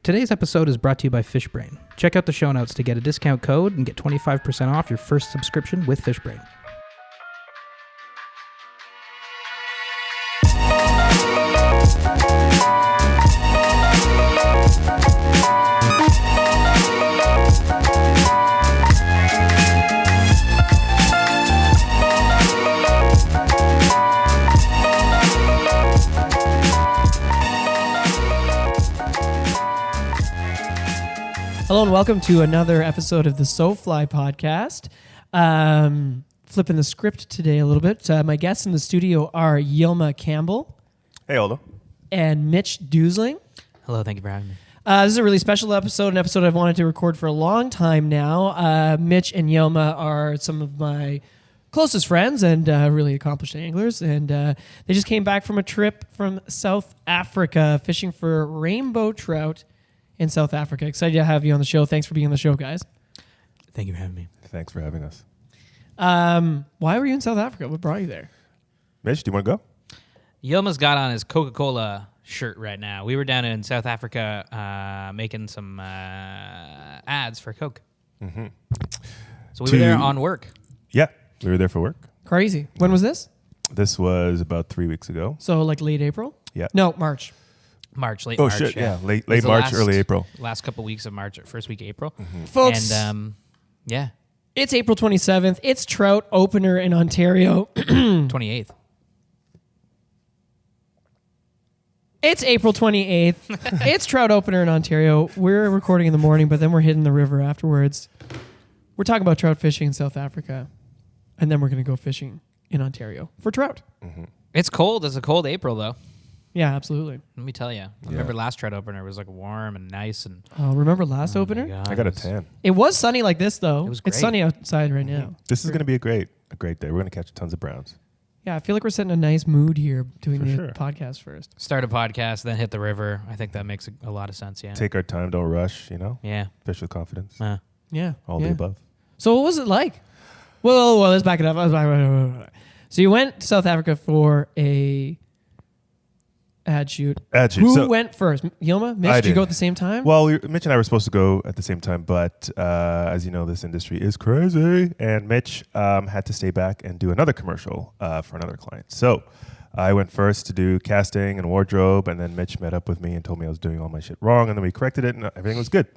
Today's episode is brought to you by FishBrain. Check out the show notes to get a discount code and get 25% off your first subscription with FishBrain. Hello and welcome to another episode of the SoFly podcast. Flipping the script today a little bit. My guests in the studio are Yilma Campbell. Hey, Aldo. And Mitch Dusling. Hello, thank you for having me. This is a really special episode, an episode I've wanted to record for a long time now. Mitch and Yilma are some of my closest friends and really accomplished anglers. And they just came back from a trip from South Africa fishing for rainbow trout in South Africa. Excited to have you on the show. Thanks for being on the show, guys. Thank you for having me. Thanks for having us. Why were you in South Africa? What brought you there? Mitch, do you want to go? Yilma's got on his Coca-Cola shirt right now. We were down in South Africa making some ads for Coke. Mm-hmm. So we were there on work. Yeah, we were there for work. Crazy. When was this? This was about 3 weeks ago. So like late April? Yeah. No, March. Late Oh, March. shit, yeah. Late It was the March, early April. Last couple weeks of March, first week of April. Mm-hmm. Folks, And, yeah, it's April 27th. It's trout opener in Ontario. 28th. It's April 28th. It's trout opener in Ontario. We're recording in the morning, but then we're hitting the river afterwards. We're talking about trout fishing in South Africa, and then we're going to go fishing in Ontario for trout. Mm-hmm. It's cold. It's a cold April, though. Yeah, absolutely. Let me tell you. I remember last trout opener was like warm and nice. And Remember last opener? God, I got a it was- tan. It was sunny like this, though. It was It's great. sunny outside right now. This is going to be a great day. We're going to catch tons of browns. Yeah, I feel like we're setting a nice mood here doing For the sure. podcast first. Start a podcast, then hit the river. I think that makes a lot of sense, yeah. Take our time, don't rush, Yeah. Fish with confidence. Yeah. All yeah. the above. So what was it like? Well, let's back it up. So you went to South Africa for a ad shoot. Who So- went first? Yilma? Mitch, I did you did. go at the same time? Well, Mitch and I were supposed to go at the same time, but as you know, this industry is crazy, and Mitch had to stay back and do another commercial for another client. So I went first to do casting and wardrobe, and then Mitch met up with me and told me I was doing all my shit wrong, and then we corrected it, and everything was good.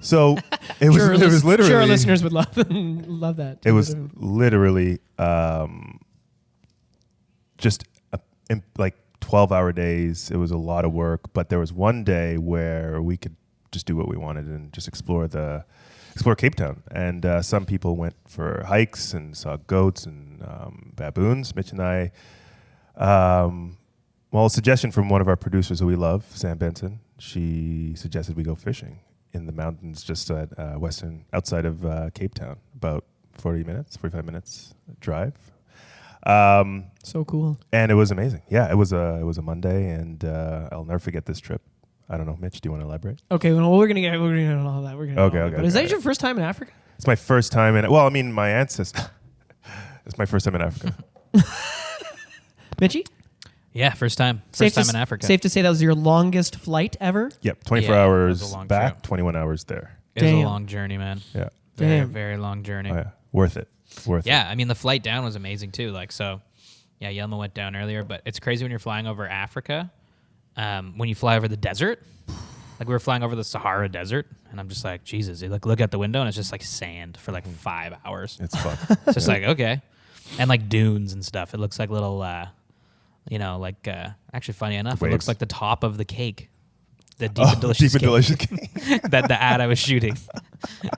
So it was literally... Sure, our listeners would love that. It was literally just like 12-hour days. It was a lot of work, but there was one day where we could just do what we wanted and just explore Cape Town. And some people went for hikes and saw goats and baboons. Mitch and I, a suggestion from one of our producers who we love, Sam Benson. She suggested we go fishing in the mountains just at outside of Cape Town, about 45 minutes drive. so cool. And it was amazing. Yeah, it was a Monday, and I'll never forget this trip. I don't know, Mitch, do you want to elaborate? Okay, well, we're gonna get on all that. Okay. But is that your first time in Africa? It's my first time my ancestors. It's my first time in Africa. Mitchie? Yeah, first time. Safe First to time in Africa. Safe to say that was your longest flight ever? Yep, 24 Yeah, it hours was a long back, trip. 21 hours there. It was Damn. a long journey, man. Yeah. Very, Damn. very long journey. Oh, yeah. Worth it. Yeah, I mean, the flight down was amazing, too. Yeah, Yelma went down earlier, but it's crazy when you're flying over Africa. When you fly over the desert, like we were flying over the Sahara Desert, and I'm just like, Jesus, look out the window, and it's just like sand for like 5 hours. It's fun. It's just like, okay. And like dunes and stuff. It looks like little, actually funny enough, it Waves. looks like the top of the cake. The deep and delicious Deep and cake. delicious cake. that the ad I was shooting.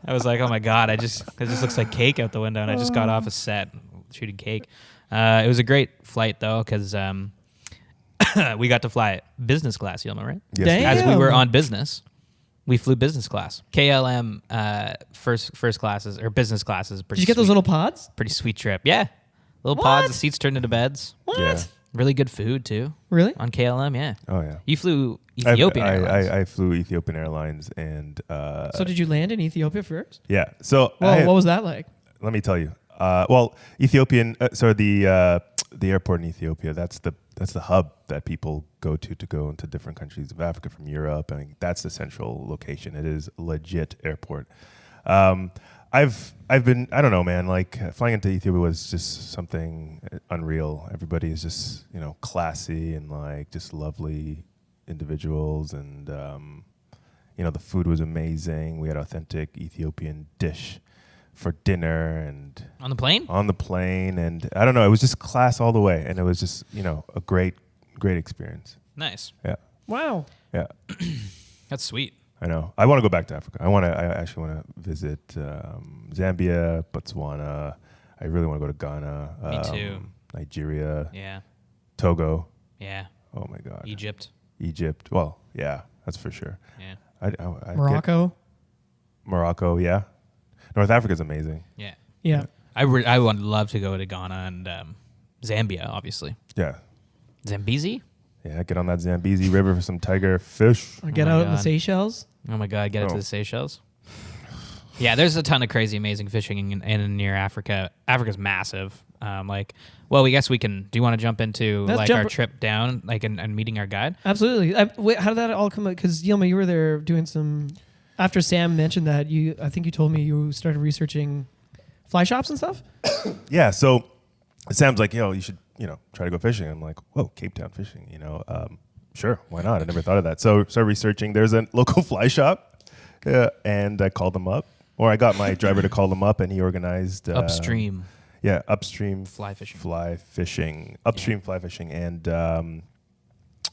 I was like, oh my God, it just looks like cake out the window, and I just got off a set shooting cake. It was a great flight though, because we got to fly business class, Yilma, right? Yes. Damn. As we were on business, we flew business class. KLM first classes or business classes. Did you get those little pods? Pretty sweet trip. Yeah, little What? pods. The seats turned into beds. What? Yeah. Really good food too Really? on KLM. Yeah. Oh, yeah. You flew Ethiopian Airlines. I flew Ethiopian Airlines, and So did you land in Ethiopia first? yeah. So Well, what was that like? let me tell you. Ethiopian. the airport in Ethiopia. That's the hub that people go into different countries of Africa from Europe. I mean, that's the central location. It is legit airport. I've been, I don't know, man, like flying into Ethiopia was just something unreal. Everybody is just, classy and like just lovely individuals. And, the food was amazing. We had authentic Ethiopian dish for dinner and On the plane? on the plane. And I don't know, it was just class all the way. And it was just, a great experience. Nice. Yeah. Wow. Yeah. That's sweet. I know. I want to go back to Africa. I actually want to visit Zambia, Botswana. I really want to go to Ghana. Me too. Nigeria, Yeah. Togo. Yeah. Oh my God. Egypt. Egypt. Well, yeah, that's for sure. Yeah. I'd Morocco. Morocco, yeah. North Africa's amazing. Yeah. Yeah. I would love to go to Ghana and Zambia, obviously. Yeah. Zambezi? Yeah, get on that Zambezi River for some tiger fish. Or get my out in the God. Seychelles. Oh my God, get it to Oh. the Seychelles. Yeah, there's a ton of crazy, amazing fishing in and near Africa. Africa's massive. We guess we can. Do you want to jump into Let's jump our trip down, and meeting our guide? Absolutely. Wait, how did that all come up? Because Yilma, you were there doing some. After Sam mentioned that, I think you told me you started researching fly shops and stuff. Yeah, so Sam's like, you should, try to go fishing. I'm like, whoa, Cape Town fishing, sure, why not? I never thought of that. So started researching. There's a local fly shop, and I called them up, or I got my driver to call them up, and he organized Upstream upstream fly fishing. upstream fly fishing, and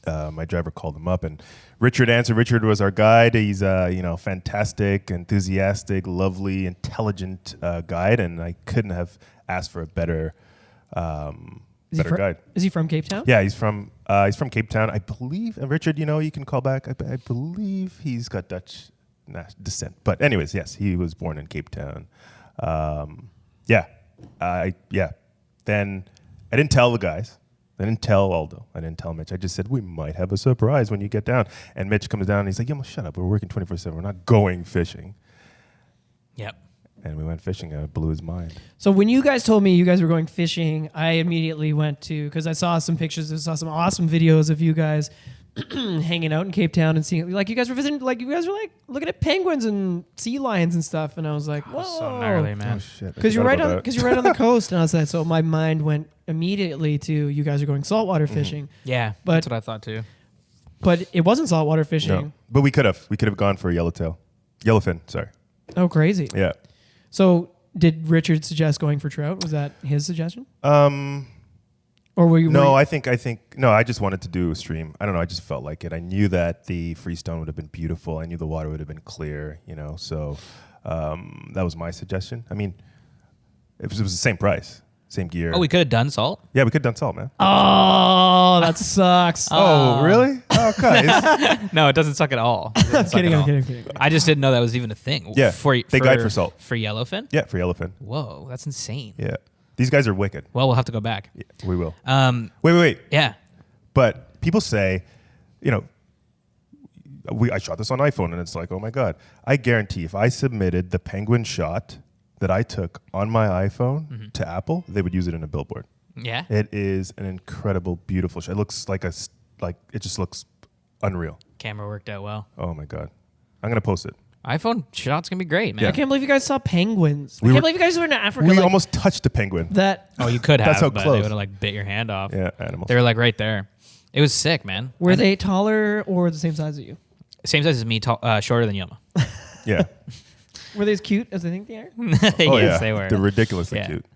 my driver called him up, and Richard answered. Richard was our guide. He's fantastic, enthusiastic, lovely, intelligent guide, and I couldn't have asked for a better guide. Is he from Cape Town? Yeah, he's from Cape Town, I believe. And Richard, you can call back. I believe he's got Dutch descent, but anyways, yes, he was born in Cape Town. Then I didn't tell the guys. I didn't tell Aldo. I didn't tell Mitch. I just said, we might have a surprise when you get down. And Mitch comes down and he's like, yeah, well, shut up. We're working 24/7. We're not going fishing. Yep. And we went fishing and it blew his mind. So when you guys told me you guys were going fishing, I immediately went to, because I saw some pictures, I saw some awesome videos of you guys hanging out in Cape Town and seeing, like you guys were visiting, like you guys were like looking at penguins and sea lions and stuff. And I was like, whoa. So gnarly, man. Oh, shit. Because you're right on the coast, and I was like, so my mind went immediately to you guys are going saltwater fishing, Yeah, But- that's what I thought too. but it wasn't saltwater fishing. No. But we could have gone for a yellowfin, sorry. Oh, crazy! Yeah. So did Richard suggest going for trout? Was that his suggestion, Um, or were you? No, I think no. I just wanted to do a stream. I don't know. I just felt like it. I knew that the freestone would have been beautiful. I knew the water would have been clear. So that was my suggestion. I mean, it was the same price, same gear. Oh, we could have done salt. Yeah, we could have done salt, man. Oh, that sucks. Oh, really? Oh, guys. No, it doesn't suck at all. It doesn't I'm suck kidding. at I'm all. kidding. I just didn't know that was even a thing. Yeah, they guide for salt. For yellowfin. Yeah, for yellowfin. Whoa, that's insane. Yeah, these guys are wicked. Well, we'll have to go back. Yeah, we will. Wait. Wait. Yeah. But people say, I shot this on iPhone, and it's like, oh my God. I guarantee if I submitted the penguin shot that I took on my iPhone to Apple, they would use it in a billboard. Yeah. It is an incredible, beautiful shot. It looks like it just looks unreal. Camera worked out well. Oh my God. I'm going to post it. iPhone shots can be great, man. I can't believe you guys saw penguins. I We can't were- believe you guys were in Africa. We like, almost touched a penguin. that. Oh, you could have, That's how but close. they would have like bit your hand off. Yeah, animals. They were like right there. It was sick, man. Were they taller or the same size as you? Same size as me, shorter than Yoma. Yeah. Were they as cute as they think they are? Yes, Oh, yeah. they were. They're ridiculously Yeah. cute.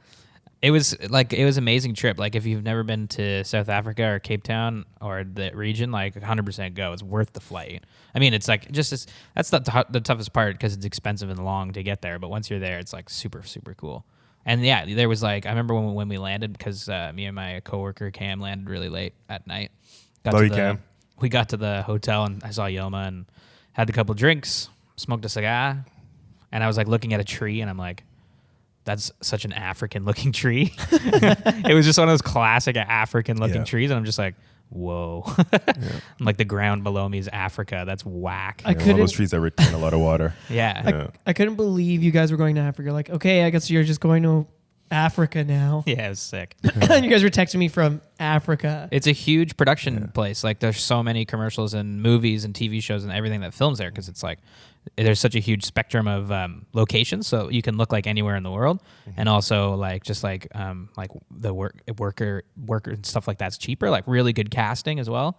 It was an amazing trip. Like if you've never been to South Africa or Cape Town or the region, like 100% go. It's worth the flight. I mean, it's like that's the toughest part because it's expensive and long to get there. But once you're there, it's like super, super cool. And yeah, there was like, I remember when we landed because me and my coworker Cam landed really late at night. Love you, Cam. We got to the hotel and I saw Yoma and had a couple drinks, smoked a cigar, and I was like looking at a tree and I'm like, that's such an African looking tree. It was just one of those classic African looking Yeah. trees. And I'm just like, whoa. Like the ground below me is Africa. That's whack. I One of couldn't. those trees that retain a lot of water. Yeah. Yeah. I couldn't believe you guys were going to Africa. Like, okay, I guess you're just going to Africa now. Yeah, it was sick. You guys were texting me from Africa. It's a huge production place. Like there's so many commercials and movies and TV shows and everything that films there because it's like there's such a huge spectrum of locations, so you can look like anywhere in the world, and also like just like the worker and stuff like that's cheaper. Like really good casting as well.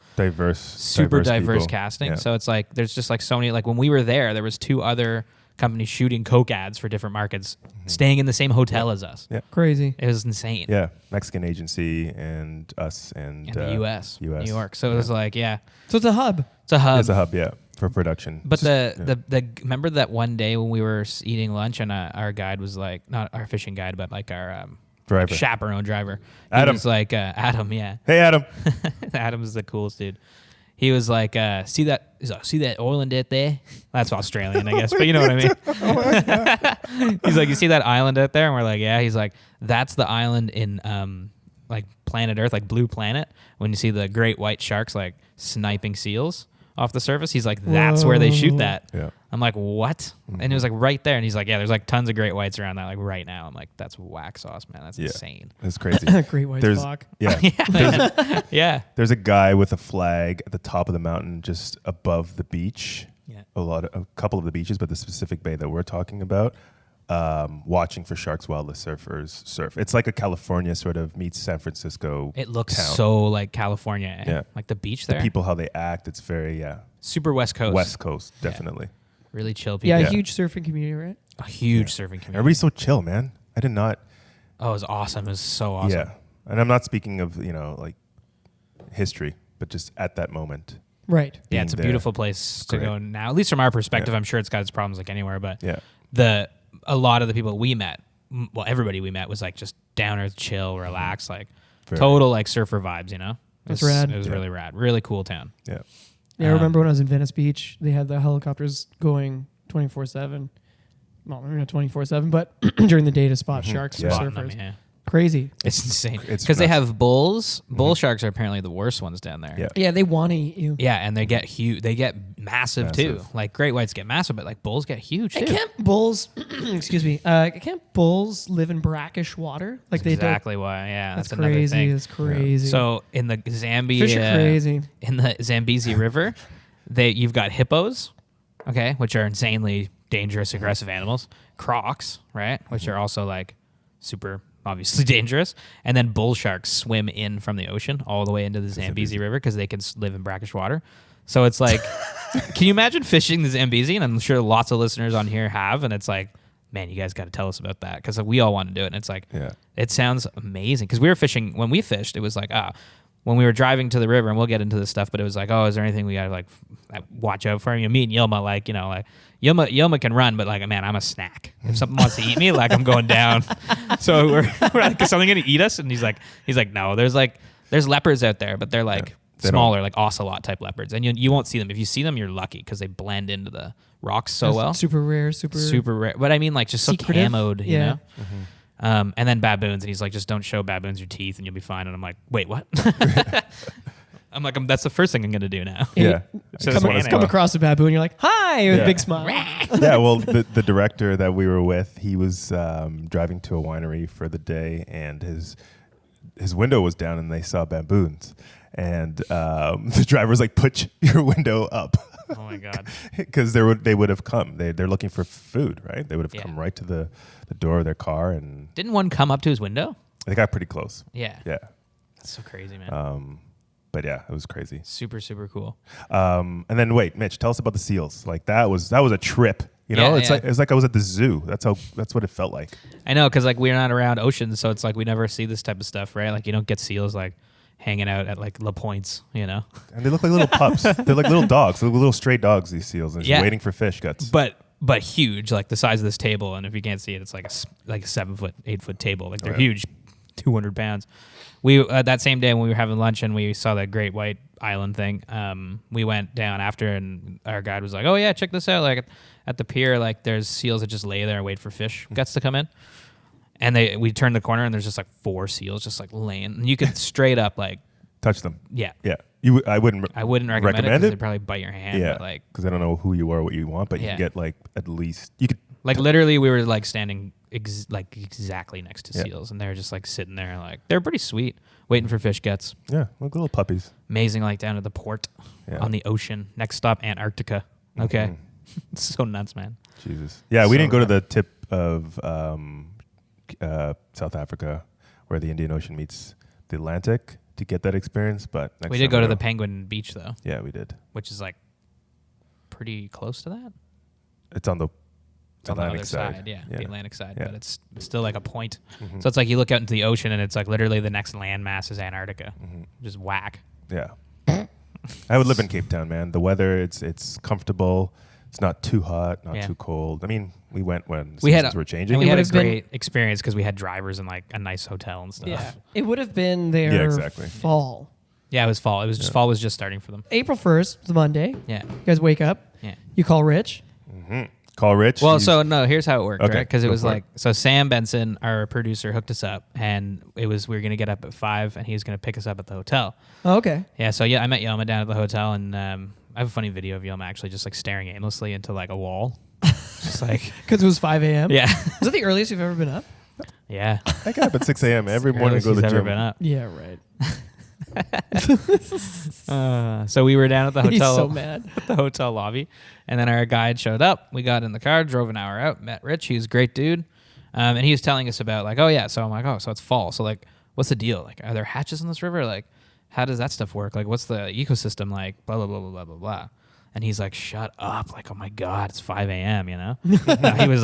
Super diverse people. casting. Yeah. So it's like there's just like so many. Like when we were there was 2 other companies shooting Coke ads for different markets, staying in the same hotel as us. Yeah. Crazy. It was insane. Yeah, Mexican agency and us and In the U.S., US. New York. So it was like, yeah, So it's a hub. it's a hub. It's a hub, yeah, for production. But Just- the remember that one day when we were eating lunch and our guide was like, not our fishing guide, but like our driver. chaperone driver. He Adam. was like, Adam, yeah. Hey, Adam. Adam's the coolest dude. He was like, see that island out there? That's Australian, I guess, but you know what I mean. He's like, you see that island out there? And we're like, yeah. He's like, that's the island in like planet Earth, like Blue Planet, when you see the great white sharks like sniping seals off the surface. He's like, that's where they shoot that. Yeah. I'm like, what? And it was like right there. And he's like, yeah, there's like tons of great whites around that, like right now. I'm like, that's whack sauce, man. That's Yeah. insane. It's crazy. Great white There's- fuck. Yeah. Yeah. There's a guy with a flag at the top of the mountain just above the beach. Yeah. A couple of the beaches, but the specific bay that we're talking about, watching for sharks while the surfers surf. It's like a California sort of meets San Francisco. It looks town. so like California. Yeah. Like the beach The there. people, how they act, it's very, Super West Coast. West Coast, definitely. Really chill people. Yeah, Yeah. a huge surfing community, right? A huge surfing community. Everybody's so chill, man. I did not. Oh, it was awesome. It was so awesome. Yeah. And I'm not speaking of, like history, but just at that moment. Right. Yeah, it's a being beautiful there. place to great. go now. At least from our perspective, Yeah. I'm sure it's got its problems like anywhere. But Yeah. a lot of the people we met, everybody we met was like just down earth, chill, relaxed, like Very. total like surfer vibes. You know, That's It was- rad. It was Yeah. really rad. Really cool town. Yeah. Yeah, I remember when I was in Venice Beach, they had the helicopters going 24/7. Well, maybe not 24/7, but during the day to spot sharks Yeah. for Spotting them, surfers. yeah. Crazy. It's insane It's because they nuts. have bulls. Bull sharks are apparently the worst ones down there. Yeah. Yeah, they want to eat you. Yeah, and they get huge. They get massive too. Massive. Like great whites get massive, but like bulls get huge And too. can't bulls, excuse me, can't bulls live in brackish water? Like they Exactly why. Yeah, don't. That's that's another crazy. thing. That's crazy. So in the Zambia, fish are crazy. in the Zambezi River, you've got hippos, okay, which are insanely dangerous, aggressive animals. Crocs, right, which are also like super obviously dangerous. And then bull sharks swim in from the ocean all the way into the Zambezi River because they can live in brackish water. So it's like, can you imagine fishing the Zambezi? And I'm sure lots of listeners on here have. And it's like, man, you guys got to tell us about that because we all want to do it. And it's like, Yeah. it sounds amazing because we were fishing when we fished. It was like, when we were driving to the river, and we'll get into this stuff, but it was like, oh, is there anything we gotta like watch out for? Me and Yilma, like, like Yilma can run, but like, man, I'm a snack. If something wants to eat me, like I'm going down. So we're like, is something gonna eat us? And he's like, no, there's leopards out there, but they're like They smaller, like ocelot type leopards, and you won't see them. If you see them, you're lucky because they blend into the rocks so well. Super rare, super Rare, but I mean, like just so secretive. camoed, you Yeah. know. And then baboons, and he's like, just don't show baboons your teeth, and you'll be fine. And I'm like, wait, what? I'm like, that's the first thing I'm gonna do now. Yeah. So Come, it's come across a baboon, you're like, hi, with a Yeah. big smile. Yeah, well, the director that we were with, he was driving to a winery for the day, and his window was down, and they saw baboons, and the driver was like, "Put your window up," Oh my god. because they would have come. They're looking for food, right? They would have Yeah. come right to the door of their car, and Didn't one come up to his window? they got pretty close. Yeah. Yeah, That's so crazy, man. but yeah, it was crazy. Super, super cool. And then wait, Mitch, tell us about the seals. Like that was a trip. You know, Yeah, it's yeah. like I was at the zoo. That's what it felt like. I know, because like we're not around oceans, so it's like we never see this type of stuff, right? Like you don't get seals like hanging out at like La Points, you know? And they look like little pups. They're like little dogs, little stray dogs. These seals, and just Yeah. waiting for fish guts. But huge, like the size of this table. And if you can't see it, it's like a 7 foot, 8 foot table. Like they're yeah. huge, 200 pounds. We that same day when we were having lunch and we saw that great white island thing, we went down after, and our guide was like, "Oh yeah, check this out! Like at the pier, like there's seals that just lay there and wait for fish guts to come in." And we turned the corner and there's just like 4 seals just like laying. And you could straight up like, Touch them. yeah. Yeah, I wouldn't. I wouldn't recommend it recommend because it. they probably bite your hand. Yeah, But like because I don't know who you are, what you want, but you Yeah. can get like at least you could. literally we were like standing like exactly next to Yeah. seals, and they're just like sitting there, like they're pretty sweet, waiting for fish gets. Yeah, like little puppies. Amazing, like down at the port Yeah. on the ocean. Next stop, Antarctica. Okay, Mhm. it's so nuts, man. Jesus. Yeah, we So didn't go to rad. the tip of South Africa where the Indian Ocean meets the Atlantic to get that experience, but next We did time go we to the Penguin Beach though, Yeah, we did. which is like pretty close to that. It's on the It's on the Atlantic other side. side, yeah, Yeah. the Atlantic side, Yeah. but it's still like a point. Mhm. So it's like you look out into the ocean, and it's like literally the next landmass is Antarctica. Mhm. Just whack. Yeah. I would live in Cape Town, man. The weather, it's comfortable. It's not too hot, not Yeah. too cold. I mean, we went when We had seasons a- were changing. And we It had a would've been- great experience because we had drivers in like a nice hotel and stuff. Yeah. It would have been their Yeah, exactly. fall. Yeah, it was fall. It was just Yeah. fall was just starting for them. April 1st, the Monday. Yeah, You guys wake up. yeah. You call Rich. Mhm. Call Rich. Well, He's- so no, here's how it worked, Okay, right? Because it go was for it. like so Sam Benson, our producer, hooked us up, and it was we were gonna get up at 5, and he was gonna pick us up at the hotel. Oh, okay. Yeah, so yeah, I met Yoma down at the hotel, and I have a funny video of Yoma actually just like staring aimlessly into like a wall, just like Because it was 5 a.m. yeah, Is that the earliest you've ever been up? yeah. I get up at 6 a.m. every morning to Earliest go to he's the ever gym. been up. Yeah, right. So we were down at the He's hotel. so mad. At the hotel lobby, and then our guide showed up. We got in the car, drove an hour out, met Rich. He was a great dude, and he was telling us about like, oh yeah, so I'm like, oh, so it's fall. So like, what's the deal? Like, are there hatches in this river? Like, how does that stuff work? Like, what's the ecosystem like? Blah blah blah blah blah blah blah. And he's like, shut up. Like, oh my God, it's 5 a.m., you know? No, he was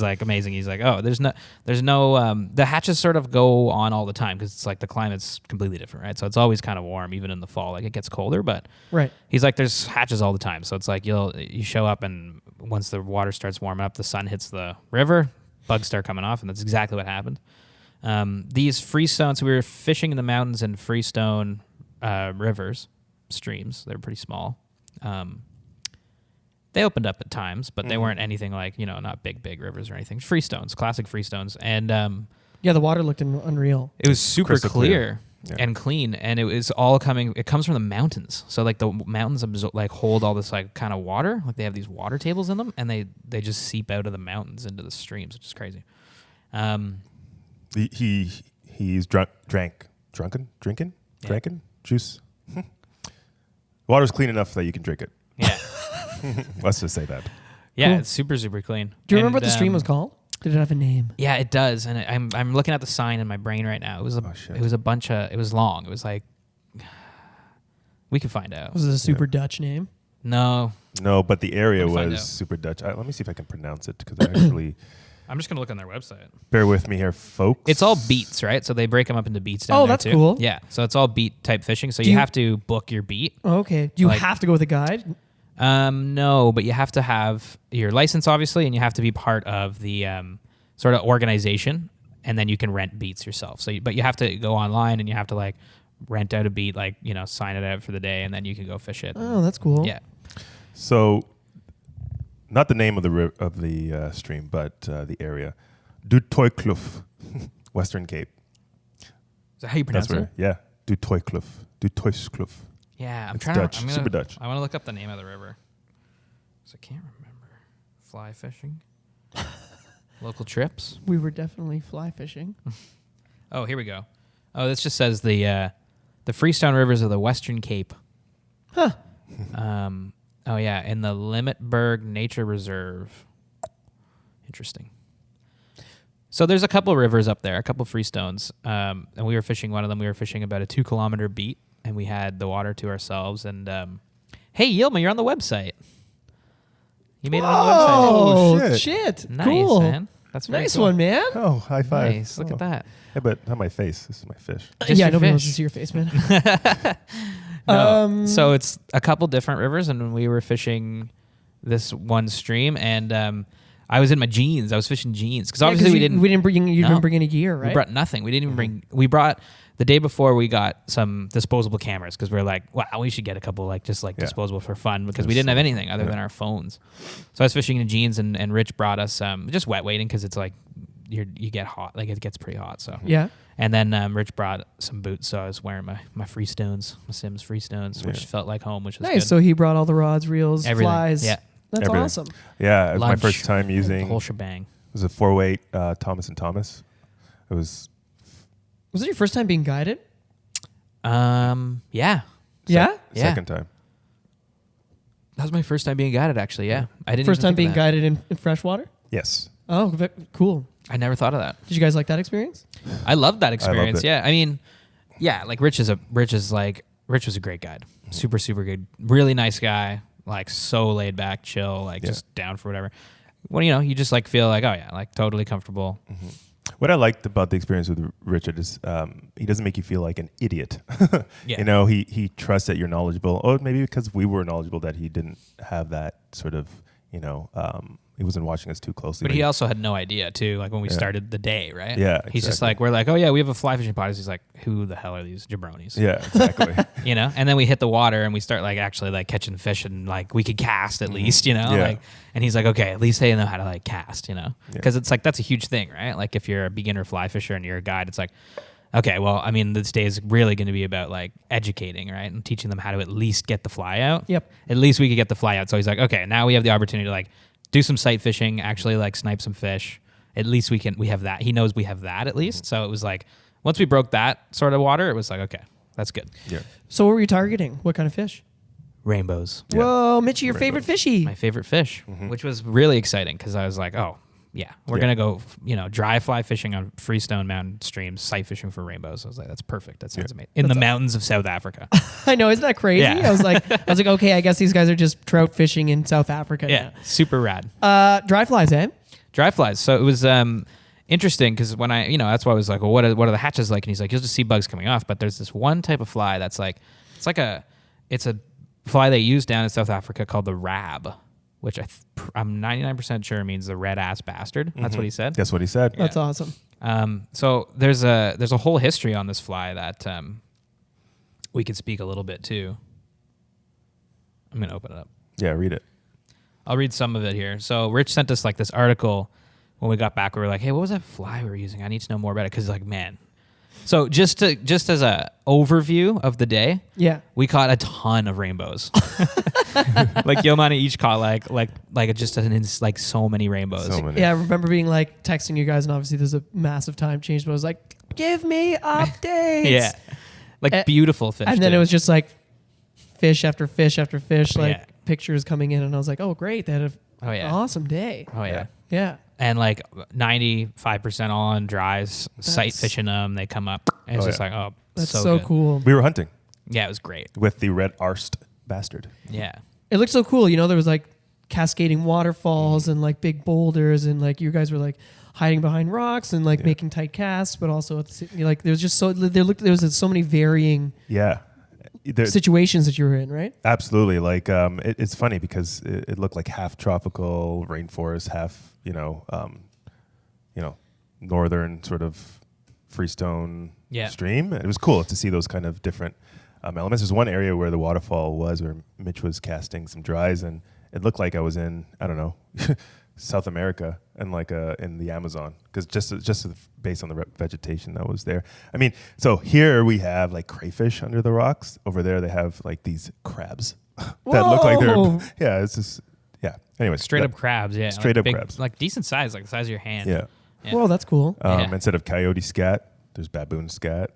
like, amazing. He's like, oh, there's no, the hatches sort of go on all the time because it's like the climate's completely different, right? So it's always kind of warm, even in the fall. Like, it gets colder, but Right. he's like, there's hatches all the time. So it's like you show up, and once the water starts warming up, the sun hits the river, bugs start coming off, and that's exactly what happened. These freestone, so we were fishing in the mountains in freestone rivers, streams. They're pretty small. They opened up at times, but they weren't anything like, not big rivers or anything. Freestones, classic freestones. And Yeah, the water looked unreal. it was super Crystal clear. Yeah. And clean, and it was all it comes from the mountains. So like the mountains like hold all this like kind of water, like they have these water tables in them, and they just seep out of the mountains into the streams, which is crazy. He's drinking Yeah. juice. Water's clean enough that you can drink it. Yeah, Let's just say that. yeah, Cool. it's super clean. Do you remember what the And, stream was called? Did it have a name? Yeah, it does, and I'm looking at the sign in my brain right now. It was Oh, shit. it was a bunch of it was long. It was like we could find out. Was it a super Dutch name? No, No, but the area Let me find was out. super Dutch. Let me see if I can pronounce it because I actually I'm just gonna look on their website. bear with me here, folks. It's all beats, right? So they break them up into beats down Oh, there that's too. cool. Yeah, so it's all beat type fishing. So Do you you- have to book your beat. Oh, okay. Do you Like- have to go with a guide? No, but you have to have your license, obviously, and you have to be part of the sort of organization, and then you can rent beats yourself. So, but you have to go online, and you have to like rent out a beat, like sign it out for the day, and then you can go fish it. Oh, that's cool. Yeah, So, not the name of the stream, but the area, Du Toykloof, Western Cape. is that how you pronounce That's it? where, yeah, Du Toykloof, Du Toykloof. Yeah, I'm It's trying Dutch, to. I'm super gonna, Dutch. I want to look up the name of the river. So I can't remember. Fly fishing. Local trips. We were definitely fly fishing. Oh, here we go. Oh, this just says the Freestone Rivers of the Western Cape. Huh. Oh yeah, in the Limetberg Nature Reserve. Interesting. So there's a couple rivers up there, a couple freestones, and we were fishing one of them. We were fishing about a 2-kilometer beat, and we had the water to ourselves. And hey, Yilma, you're on the website. You made it on the website. Oh, Oh, shit. shit. Nice, Cool. man. That's very Nice cool. one, man. Oh, high five. Nice. Look Oh. at that. Yeah, but not my face. This is my fish. Just Yeah, your nobody wants to fish. see your face, man. No. So it's a couple different rivers, and we were fishing this one stream, and I was in my jeans. I was fishing jeans because obviously we didn't. We didn't bring. You No. didn't bring any gear, right? We brought nothing. We didn't even bring. We brought the day before. We got some disposable cameras because we are like, wow, we should get a couple Yeah. disposable for fun because we Just didn't have so- anything other yeah. than our phones. So I was fishing in jeans, and Rich brought us just wet wading because it's like you get hot, like it gets pretty hot. So Yeah. and then Rich brought some boots, so I was wearing my Freestones, my Sims Freestones, which Yeah. felt like home, which was Nice. good. So he brought all the rods, reels, Everything. flies. Yeah. That's Everything. awesome. Yeah, it was my Lunch, first time the using whole shebang. was a 408 Thomas and Thomas. It was Was it your first time being guided? Yeah. Yeah. Yeah. second time. That was my first time being guided, actually. Yeah. I didn't First even time think being of that. guided in freshwater? Yes. Oh, cool. I never thought of that. Did you guys like that experience? I loved that experience. it. Yeah. I mean, yeah, like Rich was a great guide. Super, super good. Really nice guy. Like so laid back, chill, like Yeah. just down for whatever. Well, you just like feel like, oh yeah, like totally comfortable. What I liked about the experience with Richard is he doesn't make you feel like an idiot. Yeah. You know, he trusts that you're knowledgeable. Or maybe because we were knowledgeable that he didn't have that sort of, he wasn't watching us too closely. But he also had no idea too, like when we started the day, right? Yeah, He's just exactly. like, we're like, oh yeah, we have a fly fishing pod. He's like, who the hell are these jabronis? Yeah, exactly. And then we hit the water and we start like actually like catching fish and like we could cast at least, Yeah. like, and he's like, okay, at least they know how to like cast, Yeah. because it's like, that's a huge thing, right? Like if you're a beginner fly fisher and you're a guide, it's like, okay, well, I mean, this day is really going to be about like educating, right? And teaching them how to at least get the fly out. Yep. At least we could get the fly out. So he's like, okay, now we have the opportunity to like do some sight fishing, actually like snipe some fish. At least we have that. He knows we have that at least. So it was like, once we broke that sort of water, it was like, okay, that's good. Yeah. So what were you targeting? What kind of fish? Rainbows. Yeah. Whoa, Mitchy, your Rainbows. favorite fishy. My favorite fish, which was really exciting because I was like, oh, yeah, we're Yeah. going to go, dry fly fishing on Freestone Mountain streams, sight fishing for rainbows. I was like, that's perfect. That sounds amazing. In the mountains of South Africa. I know, isn't that crazy? Yeah. I was like, okay, I guess these guys are just trout fishing in South Africa. Yeah, super rad. Dry flies, eh? Dry flies. So it was interesting because when that's why I was like, well, what are the hatches like? And he's like, you'll just see bugs coming off. But there's this one type of fly that's like, it's a fly they use down in South Africa called the rab, which I'm 99% sure means the red ass bastard. That's what he said. That's what he said. That's awesome. So there's a whole history on this fly that we could speak a little bit to. I'm gonna open it up. Yeah, read it. I'll read some of it here. So Rich sent us like this article when we got back. We were like, hey, what was that fly we were using? I need to know more about it because like, man. So just as a overview of the day, Yeah. we caught a ton of rainbows. Like Yomani each caught like so many rainbows. So many. Yeah, I remember being like texting you guys, and obviously there's a massive time change, but I was like, give me updates. Yeah, like And- beautiful fish. And then too. it was just like fish after fish after fish, like Yeah. pictures coming in, and I was like, oh, great. They had an yeah. awesome day. oh yeah. Yeah. And like 95% on dries, sight That's- fishing them, they come up. And it's Oh, just yeah. like, oh, That's so so good. cool. We were hunting Yeah, it was great. with the red arsed bastard. Yeah. It looked so cool. There was like cascading waterfalls and like big boulders, and like you guys were like hiding behind rocks and like making tight casts, but also at like there was just there was so many varying Yeah. There- situations that you were in, right? Absolutely. Like it's funny because it looked like half tropical rainforest, half northern sort of freestone Yeah. stream. It was cool to see those kind of different elements. There's one area where the waterfall was, where Mitch was casting some dries, and it looked like I was in South America and like in the Amazon, because just based on the vegetation that was there. I mean, so here we have like crayfish under the rocks. Over there they have like these crabs that look like Whoa. they're It's just Anyway, Straight up crabs. Yeah. Straight like up crabs. Like decent size, like the size of your hand. Yeah. Yeah. Well, that's cool. Yeah. Instead of coyote scat, there's baboon scat.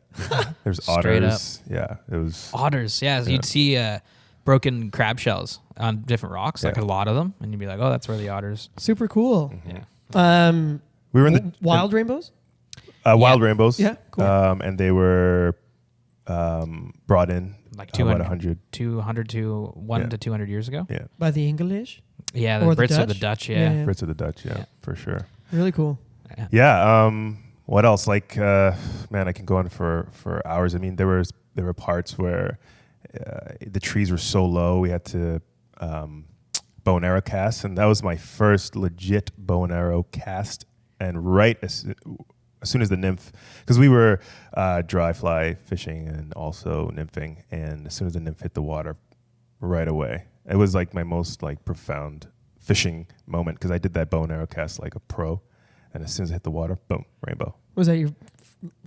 There's Straight otters. Yeah, it was. Otters. Yeah. So Yeah. you'd see broken crab shells on different rocks, like Yeah. a lot of them. And you'd be like, oh, that's where the otters. Super cool. Yeah. We were in the Wild rainbows. wild Yeah. rainbows. Yeah, cool. And they were brought in Like about 200 to 1 Yeah. to 200 years ago. Yeah, By the English. Yeah. The Or the Brits or the Dutch? Dutch. Yeah. Yeah. Brits of the Dutch. Yeah, Yeah. for sure. Really cool. Yeah. What else? Like, man, I can go on for hours. I mean, there were parts where the trees were so low we had to bow and arrow cast, and that was my first legit bow and arrow cast. And right as soon as the nymph, because we were dry fly fishing and also nymphing, and as soon as the nymph hit the water, right away, it was like my most like profound fishing moment, because I did that bow and arrow cast like a pro. And as soon as I hit the water, boom, rainbow. Was that your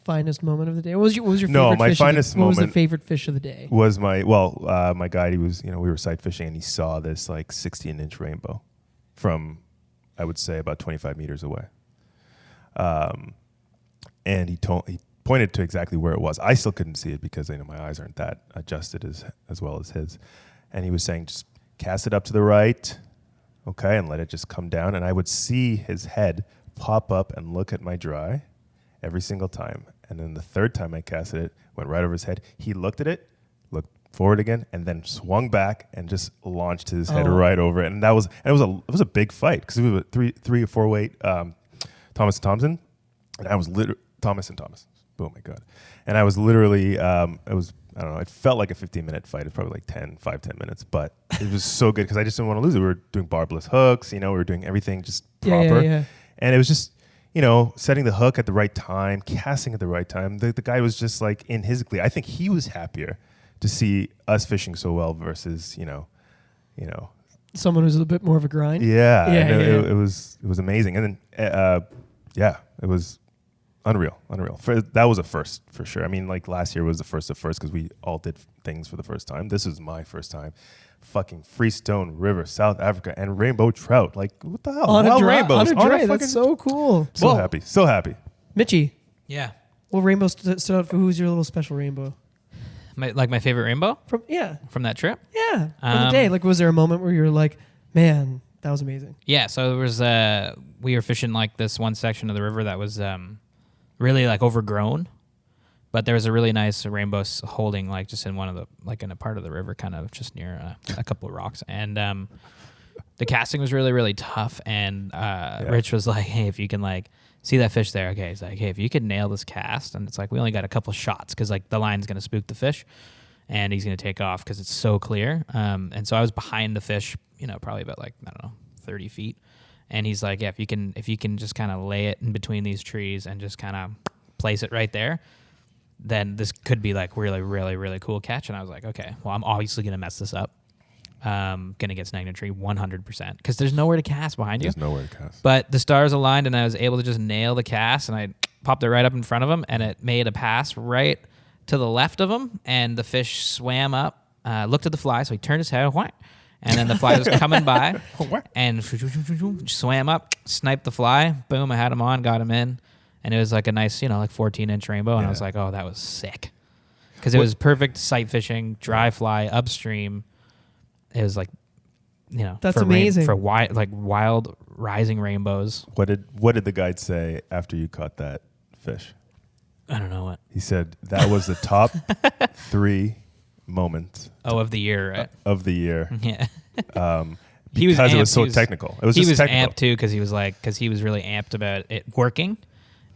finest moment of the day? What was your favorite No, my fish finest What was the moment- favorite fish of the day? Was my my guide, he was, we were sight fishing, and he saw this like 16-inch rainbow from, I would say, about 25 meters away. And he pointed to exactly where it was. I still couldn't see it because my eyes aren't that adjusted as well as his. And he was saying, just cast it up to the right, okay, and let it just come down. And I would see his head pop up and look at my dry every single time. And then the third time I casted it, went right over his head. He looked at it, looked forward again, and then swung back and just launched his head right over it. And it was a big fight because it was a three or four weight Thomas and Thompson, and I was Thomas and Thomas. Oh my God. And I was literally, I don't know, it felt like a 15-minute fight. It's probably like 10 minutes, but it was so good because I just didn't want to lose it. We were doing barbless hooks, we were doing everything just proper. Yeah. And it was just, setting the hook at the right time, casting at the right time. The guy was just like in his glee. I think he was happier to see us fishing so well versus, Someone who's a bit more of a grind. Yeah. Yeah. It was amazing. And then, it was unreal. That was a first for sure. I mean, like last year was the first of first because we all did things for the first time. This was my first time. Fucking Freestone River, South Africa, and rainbow trout. Like, what the hell? On a Wild dry, rainbows. on a dry. That's so cool. So happy. Mitchie, Yeah. what rainbow stood out for? Who's your little special rainbow? My favorite rainbow from that trip? From the day. Like, was there a moment where you were like, man, that was amazing? Yeah, so there was we were fishing like this one section of the river that was really like overgrown, but there was a really nice rainbow holding like just in one of the like in a part of the river, kind of just near a couple of rocks, and the casting was really really tough. And Rich was like, "Hey, if you can like see that fish there, okay." He's like, "Hey, if you could nail this cast," and it's like we only got a couple shots because like the line's gonna spook the fish, and he's gonna take off because it's so clear. And so I was behind the fish, probably about like 30 feet. And he's like, yeah, if you can just kind of lay it in between these trees and just kind of place it right there, then this could be like really, really, really cool catch. And I was like, okay, well, I'm obviously going to mess this up. Going to get snagged in a tree 100% because there's nowhere to cast behind you. There's nowhere to cast. But the stars aligned and I was able to just nail the cast, and I popped it right up in front of him, and it made a pass right to the left of him, and the fish swam up, looked at the fly, so he turned his head, whack, and then the fly was coming by and swam up, sniped the fly. Boom, I had him on, got him in. And it was like a nice, like 14-inch rainbow. And I was like, oh, that was sick. Because it was perfect sight fishing, dry fly, upstream. It was like, that's amazing. For wild rising rainbows. What did the guide say after you caught that fish? I don't know what. He said that was the top 3 moments of the year, right? Of the year. Yeah. Because it was so technical. It was he just was technical. amped too because he was really amped about it working,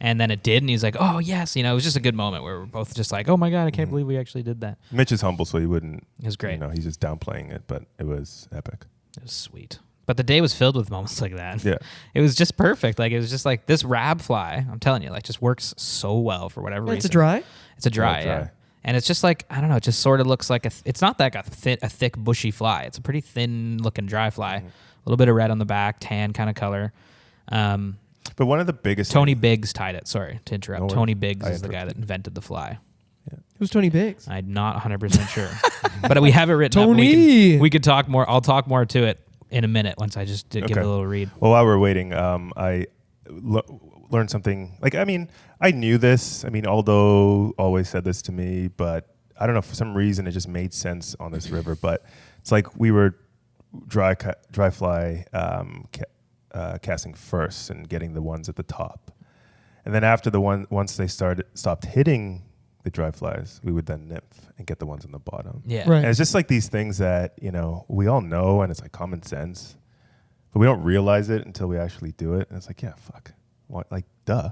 and then it did, and he's like, "Oh yes," it was just a good moment where we're both just like, "Oh my god, I can't believe we actually did that." Mitch is humble, so he wouldn't. It was great. He's just downplaying it, but it was epic. It was sweet. But the day was filled with moments like that. Yeah. It was just perfect. Like, it was just like this rab fly, I'm telling you, like, just works so well for whatever reason. It's a dry? It's a dry, yeah. And it's just like, I don't know, it just sort of looks like it's not like a thick, bushy fly. It's a pretty thin looking dry fly. A little bit of red on the back, tan kind of color. But one of the biggest... Tony Biggs tied it. Sorry to interrupt. No Tony Biggs is the guy that invented the fly. Yeah. Who's Tony Biggs? I'm not 100% sure. But we have it written Tony! up. We could talk more. I'll talk more to it in a minute once I just give it a little read. Well, while we're waiting, I learned something. I knew this. Aldo always said this to me, but I don't know, for some reason it just made sense on this river. But it's like we were dry fly casting first and getting the ones at the top, and then after once they stopped hitting the dry flies, we would then nymph and get the ones on the bottom. Yeah. Right. And it's just like these things that, we all know, and it's like common sense, but we don't realize it until we actually do it. And it's like, yeah, fuck. What? Like, duh.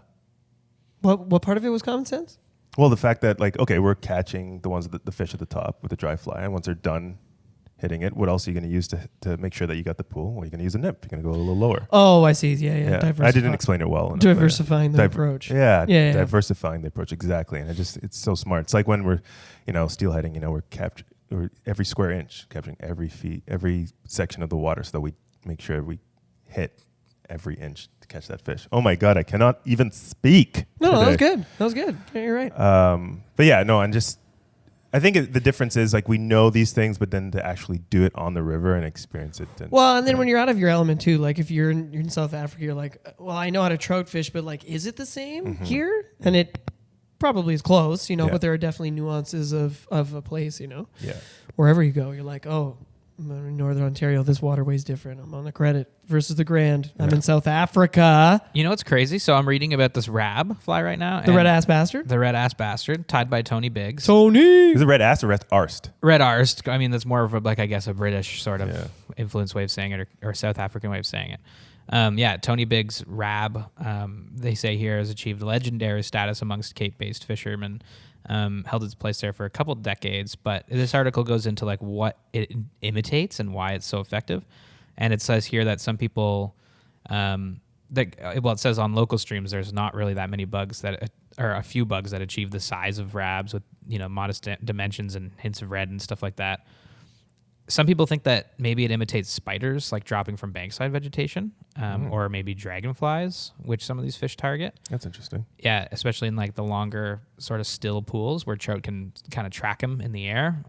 What part of it was common sense? Well, the fact that, like, okay, we're catching the ones, the fish at the top with the dry fly, and once they're done hitting it, what else are you going to use to make sure that you got the pool? Well, you're going to use a nymph. You're going to go a little lower. Oh, I see. Yeah. I didn't explain it well enough. Diversifying the approach. Yeah, Yeah. diversifying the approach, exactly. And it's so smart. It's like when we're, steelheading, we're every square inch, capturing every section of the water so that we make sure we hit every inch to catch that fish. Oh my God, I cannot even speak. No, today. that was good. That was good. Yeah, you're right. But yeah, no, and just I think the difference is like we know these things, but then to actually do it on the river and experience it. Well, and then when you're out of your element too, like if you're in South Africa, you're like, well, I know how to trout fish, but like, is it the same here? And it probably is close, you know, but there are definitely nuances of a place, you know. Yeah. Wherever you go, you're like, oh, I'm in Northern Ontario, this waterway's different. I'm on the Credit versus the Grand. I'm in South Africa. You know what's crazy? So I'm reading about this rab fly right now. The red ass bastard. The red ass bastard, tied by Tony Biggs. Tony. Is it red ass or red arst? Red arst. I mean, that's more of a, like, I guess, a British sort of influence way of saying it, or South African way of saying it. Tony Biggs' rab, they say here, has achieved legendary status amongst Cape-based fishermen. Held its place there for a couple decades, but this article goes into like what it imitates and why it's so effective. And it says here that some people, it says on local streams, there's not really that many bugs or a few bugs that achieve the size of rabs with, you know, modest dimensions and hints of red and stuff like that. Some people think that maybe it imitates spiders, like dropping from bankside vegetation, or maybe dragonflies, which some of these fish target. That's interesting. Yeah, especially in like the longer sort of still pools where trout can kind of track them in the air.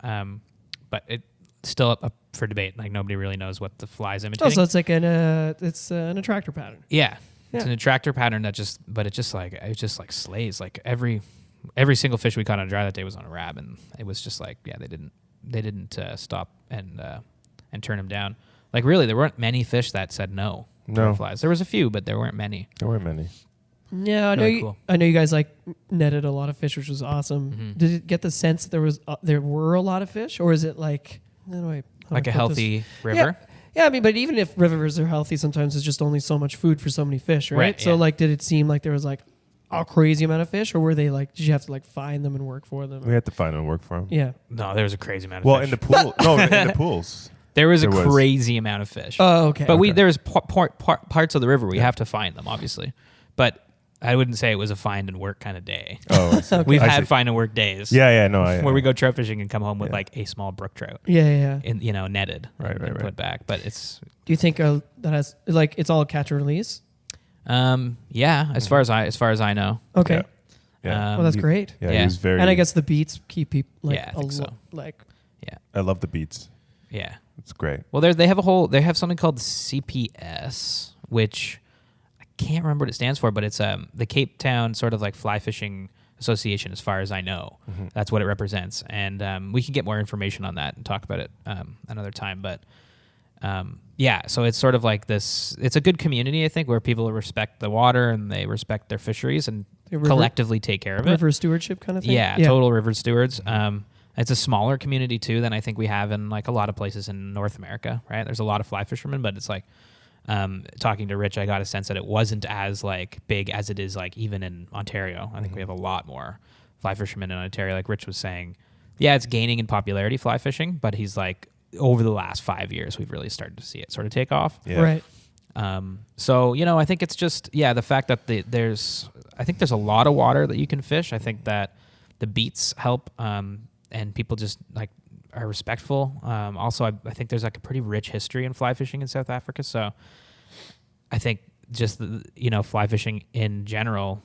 But it's still up for debate. Like nobody really knows what the fly's imitating. Oh, so it's like an attractor pattern. Yeah, it's an attractor pattern that just slays. Like every single fish we caught on dry that day was on a rab, and it was just like, yeah, they didn't stop and turn him down. Like really, there weren't many fish that said no. No flies. There was a few, but there weren't many. There weren't many. Yeah, I know. Really cool. I know you guys like netted a lot of fish, which was awesome. Mm-hmm. Did it get the sense that there were a lot of fish, or is it like how do I Like a put healthy this? river. Yeah, I mean, but even if rivers are healthy, sometimes there's just only so much food for so many fish, right? Right, So yeah. like, did it seem like there was like a crazy amount of fish, or were they like, did you have to like find them and work for them? We had to find and work for them. Yeah. No, there was a crazy amount of Well, fish. in the pool. No, in the pools. There was There a was. crazy amount of fish. Oh, okay. But Okay. there's parts of the river we have to find them, obviously. But I wouldn't say it was a find and work kind of day. Oh, I see. We've I had see. find and work days. Yeah, no. Where we go trout fishing and come home with like a small brook trout, yeah. in netted, Right, and right. put back. But it's Do you think that has like it's all catch and release? as far as I know. Okay. Yeah. Well, that's He- great. Yeah, Yeah. he was very. And I guess the beats keep people like Yeah, I think so. like I love the beats. Yeah. It's great. Well, they have something called CPS, which I can't remember what it stands for, but it's the Cape Town sort of like fly fishing association, as far as I know. That's what it represents, and we can get more information on that and talk about it another time. But so it's sort of like this. It's a good community, I think, where people respect the water and they respect their fisheries and The river- collectively take care of it. river stewardship kind of thing. Yeah, total river stewards. It's a smaller community too than I think we have in like a lot of places in North America, right? There's a lot of fly fishermen, but it's like talking to Rich, I got a sense that it wasn't as like big as it is like even in Ontario. I think we have a lot more fly fishermen in Ontario. Like Rich was saying, yeah, it's gaining in popularity, fly fishing, but he's like over the last 5 years, we've really started to see it sort of take off. Yeah. Right. So, you know, I think it's just, the fact that there's a lot of water that you can fish. I think that the beats help, and people just like are respectful. Also, I think there's like a pretty rich history in fly fishing in South Africa. So I think just, fly fishing in general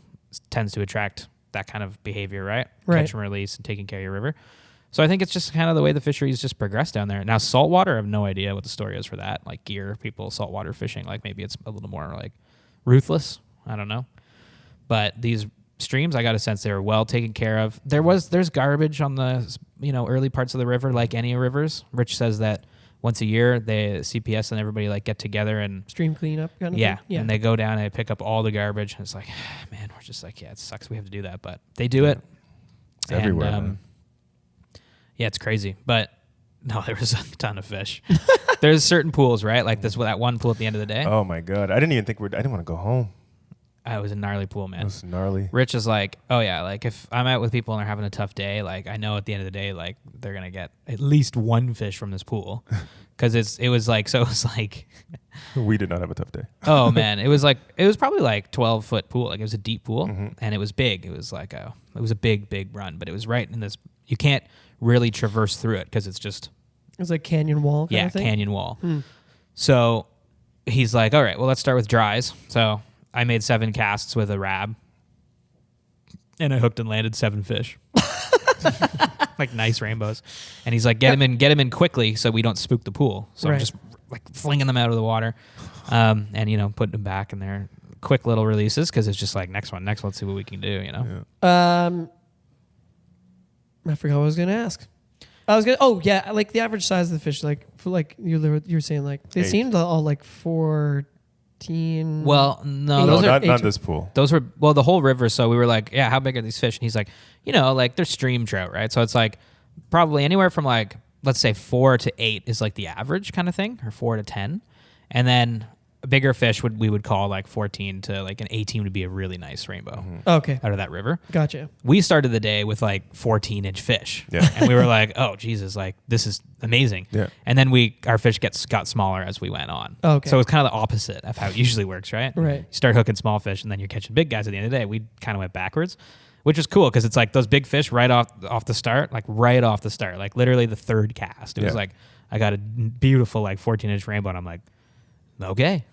tends to attract that kind of behavior, right? Right. Catch and release and taking care of your river. So I think it's just kind of the way the fisheries just progress down there. Now, saltwater, I have no idea what the story is for that. Like gear people, saltwater fishing, like maybe it's a little more like ruthless. I don't know. But these streams, I got a sense they were well taken care of. There's garbage on the early parts of the river, like any rivers. Rich says that once a year, the CPS and everybody like get together and Stream cleanup kind of yeah, thing. Yeah. and they go down and they pick up all the garbage. And it's like, man, we're just like, it sucks we have to do that, but they do it. It's everywhere. Man. Yeah, it's crazy, but no, there was a ton of fish. There's certain pools, right? Like that one pool at the end of the day. Oh my god, I didn't even think I didn't want to go home. It was a gnarly pool, It man. was gnarly. Rich is like, oh yeah, like if I'm out with people and they're having a tough day, like I know at the end of the day, like they're gonna get at least one fish from this pool, because it was like We did not have a tough day. oh man, it was probably like 12-foot pool, like it was a deep pool, and it was big. It was like it was a big run, but it was right in this. You can't really traverse through it because it's just It was like canyon wall kind of thing. canyon wall. So he's like, all right, well let's start with dries. So I made 7 casts with a rab, and I hooked and landed 7 fish. like nice rainbows. And he's like, get him in quickly so we don't spook the pool. So I'm Right. just like flinging them out of the water, and putting them back in there. Quick little releases because it's just like next one, let's see what we can do. Yeah. I forgot what I was gonna ask. Like the average size of the fish, like for like you're saying, like they 8. seemed all like 14. Well, no, No, those are not this pool. those were the whole river. So we were like, yeah, how big are these fish? And he's like, like they're stream trout, right? So it's like probably anywhere from like, let's say 4 to 8 is like the average kind of thing, or 4 to 10, and then a bigger fish we would call like 14 to like an 18 would be a really nice rainbow Okay, out of that river. gotcha. We started the day with like 14-inch fish, Yeah. and we were like, oh Jesus, like this is amazing. Yeah. And then our fish got smaller as we went on. Okay. So it's kind of the opposite of how it usually works, right? Right. You start hooking small fish, and then you're catching big guys at the end of the day. We kind of went backwards, which was cool because it's like those big fish right off the start, like literally the third cast. It was Yeah. like I got a beautiful like 14-inch rainbow, and I'm like, okay,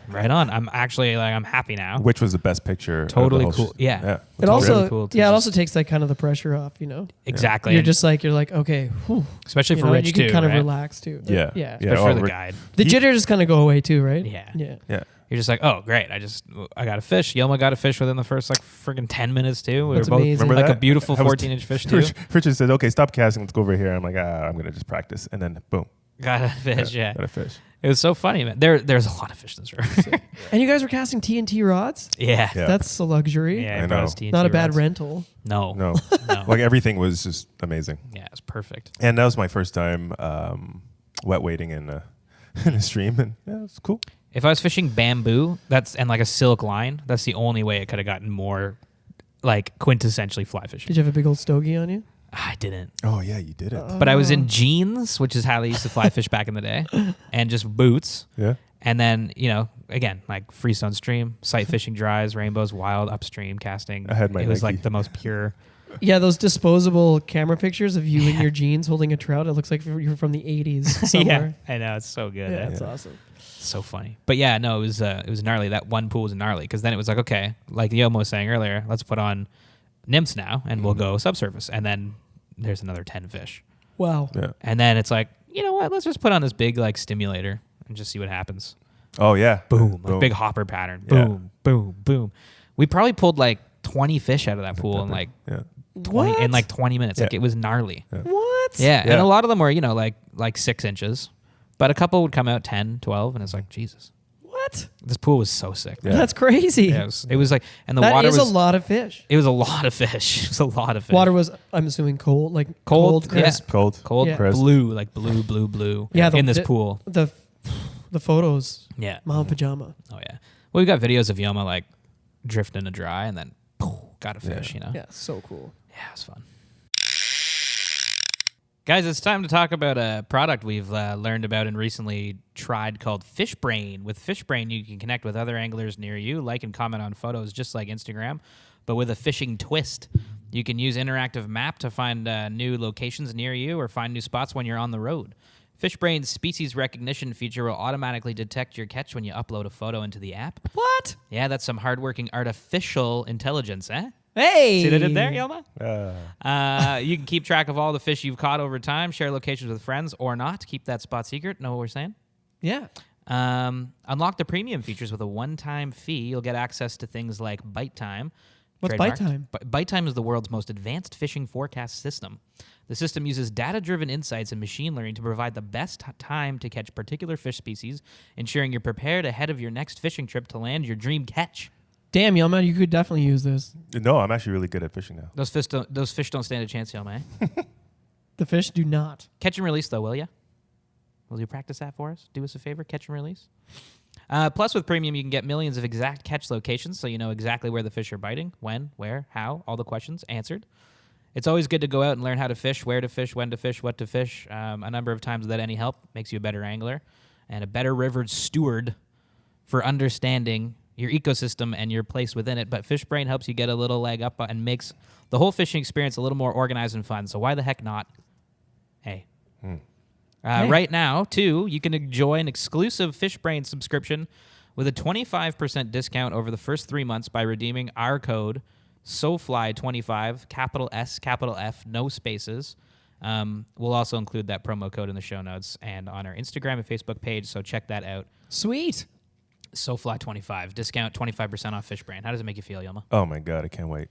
right on. I'm actually like I'm happy now. Which was the best picture? of the Totally whole cool. Yeah. Yeah. It also, Really cool to it just- also takes like kind of the pressure off, Exactly. You're And just like, you're like, okay, whew, especially for and Rich you too, can kind of right? relax too. Yeah. Yeah. Yeah. Especially for the Rick- guide. The jitters just kind of go away too, right? Yeah. Yeah. Yeah. You're just like, oh, great. I got a fish. Yelma got a fish within the first like friggin' 10 minutes too. We That's were both amazing. Remember like that? a beautiful I was- 14-inch fish too. Richard said, "Okay, stop casting. Let's go over here." I'm like, I'm gonna just practice, and then boom, Got a fish, yeah. got a fish. It was so funny, man. There's a lot of fish in this river. And you guys were casting TNT rods? yeah. Yeah. That's a luxury. Yeah, I it brought know. us TNT Not a bad rods. rental. No. No, No. like everything was just amazing, Yeah, it's perfect. and that was my first time wet wading in a stream, and yeah, it's cool. If I was fishing bamboo, and like a silk line, that's the only way it could have gotten more like quintessentially fly fishing. Did you have a big old stogie on you? I didn't. Oh yeah, you did it. But I was in jeans, which is how they used to fly fish back in the day, and just boots. Yeah. And then, again, like freestone stream, sight fishing dries, rainbows, wild upstream casting. I had my It was Nike. like the most pure. Yeah, those disposable camera pictures of you in Yeah. your jeans holding a trout. It looks like you're from the 80s somewhere. Yeah, I know. It's so good. Yeah, eh? that's awesome. So funny. But yeah, no, it was gnarly. That one pool was gnarly because then it was like, okay, like Yomo was saying earlier, let's put on nymphs now and we'll go subsurface. And then there's another 10 fish. Wow. Yeah. And then it's like, you know what? Let's just put on this big like stimulator and just see what happens. Oh yeah. Boom. Like big hopper pattern. Yeah. Boom, boom, boom. We probably pulled like 20 fish out of that pool in like Yeah. 20 What? in like 20 minutes. Like Yeah. it was gnarly. What? Yeah. And Yeah. a lot of them were, like 6 inches. But a couple would come out 10, 12, and it's like, Jesus. What? This pool was so sick. Yeah. That's crazy. Yeah, it was like, and the That water is was a lot of fish. It was a lot of fish. It was a lot of fish. Water was, I'm assuming, cold, like Cold, cold, crisp. Cold. cold, Yeah. Crisp. blue, like blue. Yeah, in this the- pool. The photos, Yeah. Mom pajama. Oh yeah. Well, we got videos of Yoma like drifting to dry and then got a fish. Yeah. Yeah, so cool. Yeah, it was fun. Guys, it's time to talk about a product we've learned about and recently tried called FishBrain. With FishBrain, you can connect with other anglers near you, like and comment on photos just like Instagram, but with a fishing twist. You can use interactive map to find new locations near you or find new spots when you're on the road. FishBrain's species recognition feature will automatically detect your catch when you upload a photo into the app. What? Yeah, that's some hardworking artificial intelligence, eh? Hey. See what I did there, Yelma? Ah. You can keep track of all the fish you've caught over time, share locations with friends or not. Keep that spot secret. Know what we're saying? Yeah. Unlock the premium features with a one-time fee. You'll get access to things like Bite Time. What's trademarked. Bite Time? Bite Time is the world's most advanced fishing forecast system. The system uses data-driven insights and machine learning to provide the best time to catch particular fish species, ensuring you're prepared ahead of your next fishing trip to land your dream catch. Damn, Yelma, you could definitely use this. No, I'm actually really good at fishing now. Those fish don't stand a chance, Yelma. Eh? The fish do not. Catch and release, though, will you? Will you practice that for us? Do us a favor, catch and release. Plus, with Premium, you can get millions of exact catch locations, so you know exactly where the fish are biting, when, where, how, all the questions answered. It's always good to go out and learn how to fish, where to fish, when to fish, what to fish. A number of times without any help makes you a better angler and a better river steward for understanding your ecosystem and your place within it. But FishBrain helps you get a little leg up and makes the whole fishing experience a little more organized and fun. So why the heck not? Hey. Hey. Right now, too, you can enjoy an exclusive FishBrain subscription with a 25% discount over the first 3 months by redeeming our code SoFly25, capital S, capital F, no spaces. We'll also include that promo code in the show notes and on our Instagram and Facebook page, so check that out. Sweet. SoFly25, discount 25% off Fish Brain. How does it make you feel, Yoma? Oh my god, I can't wait.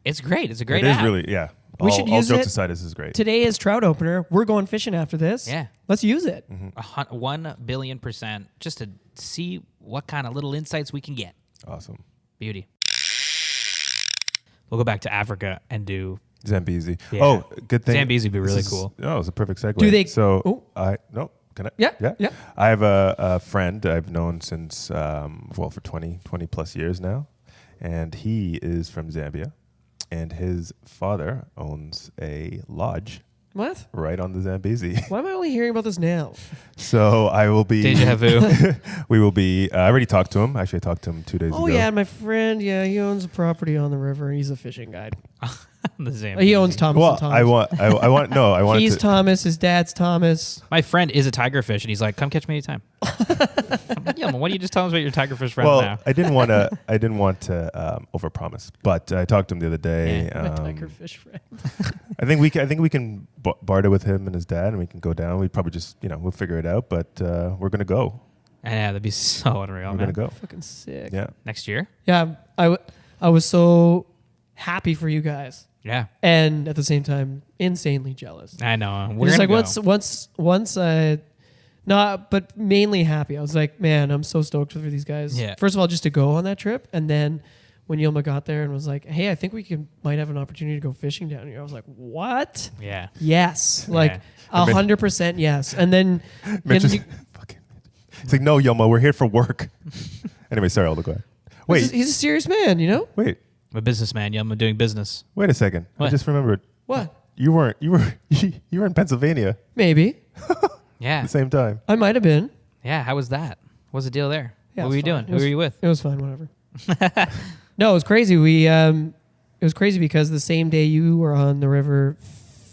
It's great. It's a great It is app. really, yeah. We should all use jokes it. aside, this is great. Today is trout opener. We're going fishing after this. Yeah. Let's use it. 1 billion%, just to see what kind of little insights we can get. Awesome. Beauty. We'll go back to Africa and do Zambezi. Yeah. Oh, good thing. Zambezi would be This really is- cool. Oh, it's a perfect segue. Do they- So Oh. Can I? Yeah. I have a friend I've known since for 20 plus years now, and he is from Zambia, and his father owns a lodge What? right on the Zambezi. Why am I only hearing about this now? So I will be. Deja vu. We will be. I already talked to him. Actually, I talked to him 2 days ago. Oh yeah, my friend. Yeah, he owns a property on the river. He's a fishing guide. The Zambezi. He owns Thomas Well, and Thomas. I wanted He's to. Thomas. His dad's Thomas. My friend is a tigerfish, and he's like, "Come catch me anytime." I'm like, yeah, well, why don't you just tell us about your tigerfish friend Well, now? I didn't want to overpromise, but I talked to him the other day. My tiger fish friend. I think we can barter with him and his dad, and we can go down. We probably just we'll figure it out. But we're gonna go. Yeah, that'd be so unreal, We're man. gonna go. Fucking sick. Yeah. Next year? Yeah, I was so happy for you guys, Yeah, and at the same time, insanely jealous. I know. We're Just gonna like go. once not, but mainly happy. I was like, man, I'm so stoked for these guys. Yeah. First of all, just to go on that trip, and then when Yilma got there and was like, hey, I think we might have an opportunity to go fishing down here. I was like, what? Yeah. Yes, like Yeah. 100% yes. And then Mitch is you- fucking. It's like, no, Yoma, we're here for work. Anyway, sorry, I'll go ahead. Wait, he's a serious man, you know wait, I'm a businessman. Yeah, I'm doing business. wait a second. I What? just remembered. what? You were in PennsylvaniaMaybe Yeah. at the same time. I might have been. Yeah. How was that? What's the deal there? Yeah, what it were you was fine. doing? It Who was- were you with? It was fine, whatever. No, it was crazy. It was crazy because the same day you were on the river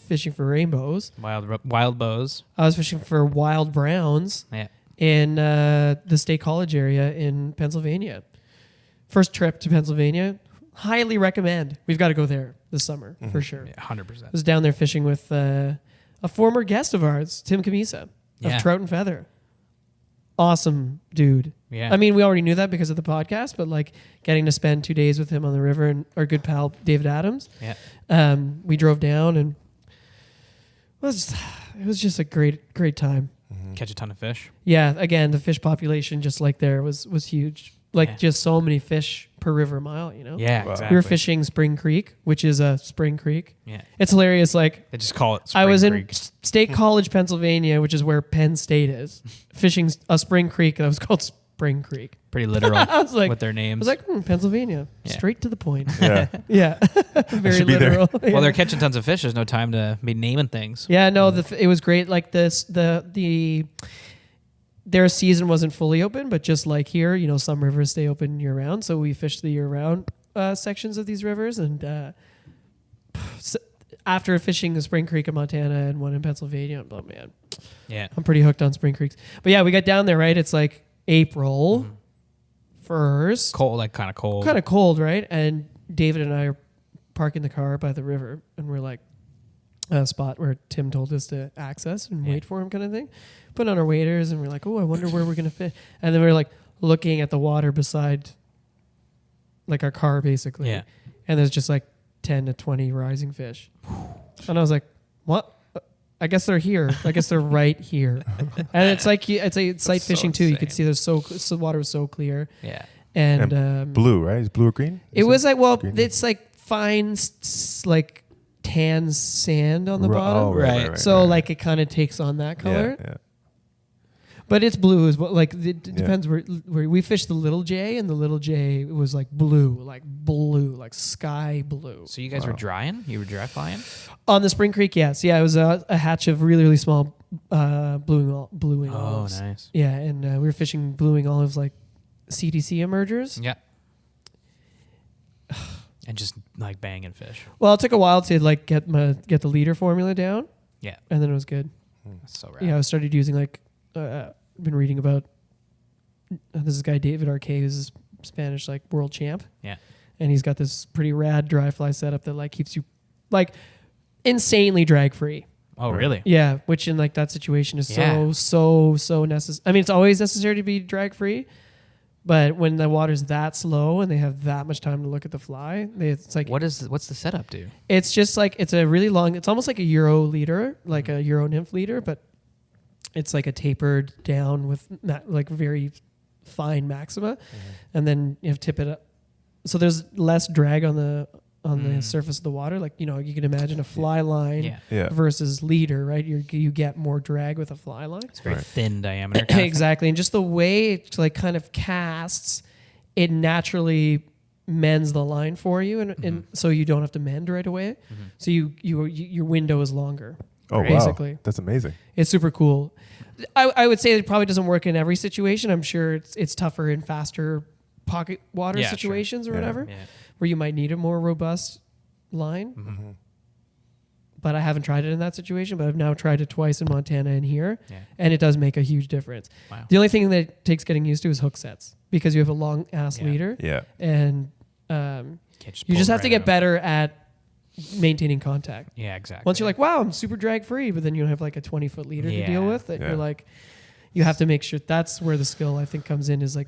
fishing for rainbows, Wild bows. I was fishing for wild browns Yeah. in the State College area in Pennsylvania. First trip to Pennsylvania, highly recommend. We've got to go there this summer for sure. Yeah, I 100%. was down there fishing with a former guest of ours, Tim Camisa Yeah. of Trout and Feather. Awesome dude. Yeah. I mean, we already knew that because of the podcast, but like getting to spend 2 days with him on the river and our good pal David Adams. Yeah. We drove down and it was just a great time. Catch a ton of fish. Yeah, again, the fish population just like there was huge. Like Yeah. just so many fish per river mile, you know? Yeah, Wow. exactly. We were fishing Spring Creek, which is a spring creek. Yeah. It's hilarious. Like They just call it I was Spring in Creek. State College, Pennsylvania, which is where Penn State is, fishing a spring creek that was called Spring Creek. Pretty literal I was like, with their I names. was like, Pennsylvania, Yeah. straight to the point. Yeah. Yeah, very should be there. literal. well, Yeah. they're catching tons of fish. There's no time to be naming things. Yeah, no, it was great. Like their season wasn't fully open, but just like here, you know, some rivers stay open year round. So we fished the year round sections of these rivers, and after fishing the Spring Creek in Montana and one in Pennsylvania, oh man, Yeah. I'm pretty hooked on Spring Creeks. But yeah, we got down there, right? It's like April 1st, Cold, like kind of cold. kind of cold, right? And David and I are parking the car by the river, and we're like a spot where Tim told us to access and Yeah. wait for him, kind of thing. Put on our waders, and we're like, oh, I wonder where we're gonna fit. And then we're like looking at the water beside, like our car, basically. Yeah. And there's just like 10 to 20 rising fish, and I was like, what? I guess they're here. I guess they're right here. And it's like it's sight so fishing too. You could insane. see the water was so clear, Yeah. and Blue, right? Is blue or green? it was like, well, Green? it's like fine, like tan sand on the bottom. Oh, Right. So like it kind of takes on that color, Yeah, yeah. but it's blue as well. Like it depends where we fished the Little J, and the Little J was like blue, like sky blue. So you guys were drying? You were dry flying? On the Spring Creek, yes, yeah, it was a hatch of really small blueing olives. Oh, nice. Yeah, and we were fishing blueing olives like CDC emergers. Yeah. And just like banging fish. Well, it took a while to like get the leader formula down, Yeah. and then it was good. That's so rad. Yeah, I started using like been reading about this guy David Arquet, who's a Spanish like world champ. Yeah. and he's got this pretty rad dry fly setup that like keeps you like insanely drag free. Oh, really? Yeah, which in like that situation is Yeah. so necessary. I mean, it's always necessary to be drag free, but when the water's that slow and they have that much time to look at the fly, it's like What's the setup do? it's just like it's a really long. It's almost like a Euro leader, like a Euro nymph leader, but it's like a tapered down with like very fine maxima, and then you have tip it up, so there's less drag on the surface of the water. Like you can imagine a fly line Yeah. Yeah. versus leader, right? You get more drag with a fly line. It's very Right. thin diameter. kind of thing. Exactly, and just the way it like kind of casts, it naturally mends the line for you, and so you don't have to mend right away. So your window is longer. Oh, basically. wow. That's amazing. It's super cool. I would say it probably doesn't work in every situation. I'm sure it's tougher in faster pocket water Yeah, sure. situations or Yeah. whatever, Yeah. where you might need a more robust line. But I haven't tried it in that situation, but I've now tried it twice in Montana and here, Yeah. and it does make a huge difference. Wow. The only thing that takes getting used to is hook sets, because you have a long ass Yeah. leader, Yeah. and Can't you pull just have right to get out. better at maintaining contact. Yeah, exactly. Once you're like, wow, I'm super drag free, but then you have like a 20-foot leader to deal Yeah. with, that Yeah. you're like, you have to make sure. That's where the skill I think comes in, is like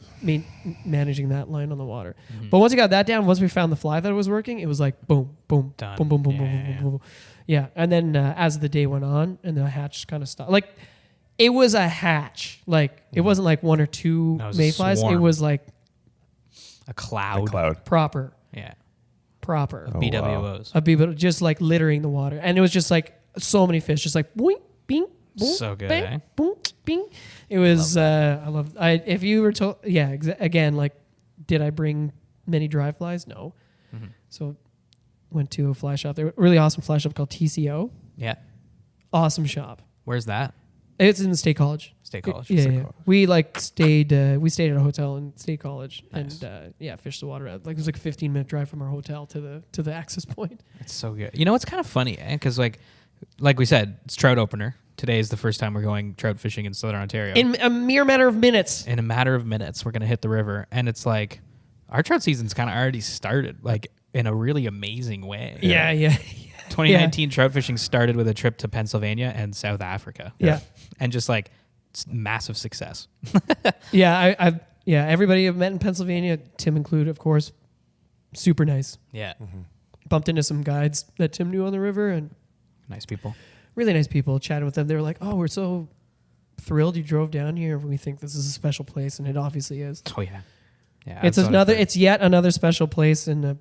managing that line on the water. But once you got that down, once we found the fly that was working, it was like boom, boom, Done. boom, boom, boom, Yeah, boom, yeah, boom, yeah. boom, boom. Yeah, and then as the day went on and the hatch kind of stopped, like it was a hatch. Like it wasn't like one or two No, it was a mayflies. It swarm. was like a cloud. The cloud. proper. Yeah. Oh, BWOs. A people just like littering the water, and it was just like so many fish, just like boing, bing, boing, So good, bang, eh? boing, bing. It was I love. If you were told, yeah, again, like, did I bring many dry flies? No. So went to a fly shop. They're a really awesome fly shop called TCO. Yeah. Awesome shop. Where's that? It's in the State College. State College. Yeah, State yeah. College. We like stayed at a hotel in State College, Nice. and fished the water out. Like it was like a 15-minute drive from our hotel to the access point. It's so good. You know, it's kind of funny, because like we said, it's trout opener. Today is the first time we're going trout fishing in Southern Ontario. In a mere matter of minutes. In a matter of minutes, we're gonna hit the river, and it's like our trout season's kind of already started, like in a really amazing way. Yeah, yeah. 2019 trout fishing started with a trip to Pennsylvania and South Africa. Yeah. And just like massive success. Yeah, everybody I've met in Pennsylvania, Tim included, of course, super nice. Yeah. Bumped into some guides that Tim knew on the river, and Nice people. really nice people. Chatted with them. They were like, "Oh, we're so thrilled you drove down here. We think this is a special place," and it obviously is. Oh yeah. Yeah. It's that's what another. I think. It's yet another special place in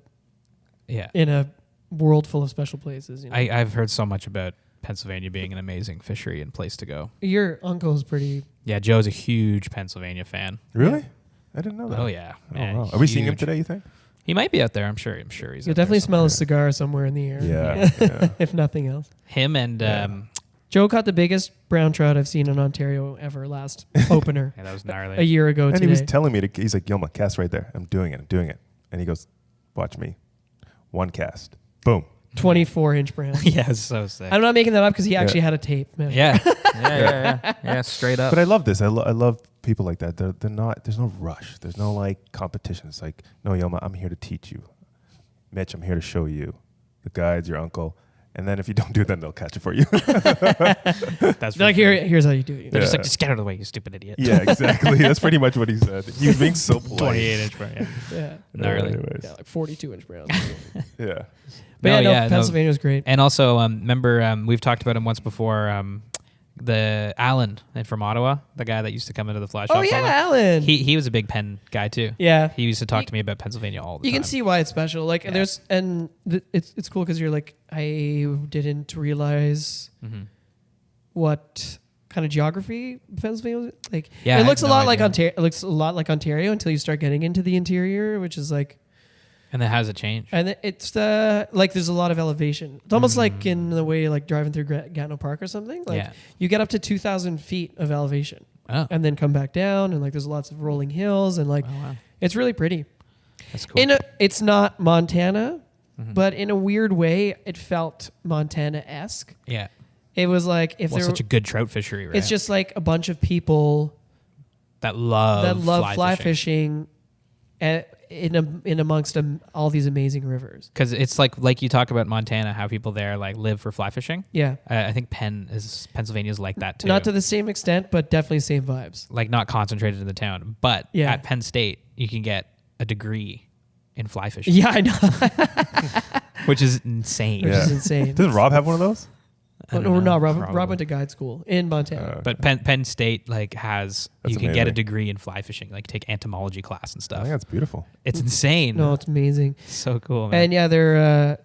Yeah. a world full of special places. You know? I've heard so much about Pennsylvania being an amazing fishery and place to go. Your uncle's pretty. Yeah, Joe's a huge Pennsylvania fan. Really? I didn't know that. Oh yeah. Oh, Man, wow. Are we seeing him huge. today, you think? He might be out there. I'm sure he's. You'll out there definitely smell somewhere. a cigar somewhere in the air. Yeah. yeah. if nothing else. Him and Yeah. Joe caught the biggest brown trout I've seen in Ontario ever last opener yeah, that was gnarly. a year ago And today. he was telling me, he's like, Yoma, cast right there. I'm doing it. And he goes, watch me. One cast. Boom. 24-inch brown. yeah, it's so sick. I'm not making that up because he Yeah. actually had a tape. Man. Yeah. Yeah, straight up. But I love this. I love people like that. They're not, there's no rush. There's no like competition. It's like, no, Yoma, I'm here to teach you. Mitch, I'm here to show you. The guide's your uncle. And then if you don't do it, then they'll catch it for you. That's Like, here's how you do it. They're just Yeah. like, just get out of the way, you stupid idiot. yeah, exactly. That's pretty much what he said. He was being so polite. 28-inch brown. Yeah. Yeah. Gnarly. Anyways. Yeah, like 42-inch brown. Yeah. But No, yeah, yeah, no. Pennsylvania's great. And also, remember, we've talked about him once before. The Alan from Ottawa, the guy that used to come into the flash. Oh yeah, Alan. He was a big Penn guy too. yeah. He used to talk to me about Pennsylvania all the You time. can see why it's special. Like, Yeah. there's it's cool because you're like, I didn't realize Mhm. what kind of geography Pennsylvania was. Like, Yeah, it I looks a had no lot like idea. Ontario. It looks a lot like Ontario until you start getting into the interior, which is like, And then how does it change? and it's like there's a lot of elevation. It's almost like in the way like driving through Gatineau Park or something. Like Yeah. you get up to 2,000 feet of elevation Oh. and then come back down, and like there's lots of rolling hills, and like Oh, wow. it's really pretty. That's cool. It's not Montana, Mhm. but in a weird way, it felt Montana-esque. Yeah. It was like if Well, there such a good trout fishery, right? it's just like a bunch of people that love that love fly fishing. And in amongst all these amazing rivers. Because it's like you talk about Montana, how people there like live for fly fishing. Yeah. I think Pennsylvania's like that too. Not to the same extent, but definitely same vibes. like not concentrated in the town, but Yeah. at Penn State you can get a degree in fly fishing, Yeah, I know. which is insane. Which Yeah. is insane. Doesn't Rob have one of those? I don't Or know, no, Rob probably. went to guide school in Montana. But Penn State like has That's you can get a amazing. degree in fly fishing, like take entomology class and I stuff. think that's beautiful. It's insane. No, it's amazing. So cool, man. And yeah, they're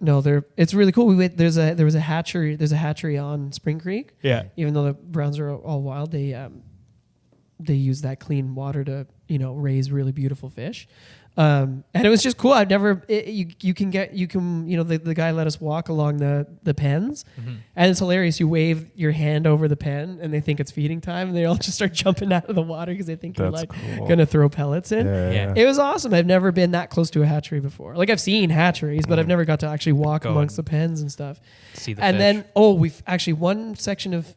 it's really cool. There was a hatchery. There's a hatchery on Spring Creek. yeah. Even though the browns are all wild, they use that clean water to raise really beautiful fish. And it was just cool. I've never you can the guy let us walk along the pens, and it's hilarious. You wave your hand over the pen, and they think it's feeding time, and they all just start jumping out of the water because they think you're That's like cool. gonna throw pellets in. Yeah. It was awesome. I've never been that close to a hatchery before. Like I've seen hatcheries, but I've never got to actually walk Go amongst the and pens and stuff. See the And fish. then we've actually one section of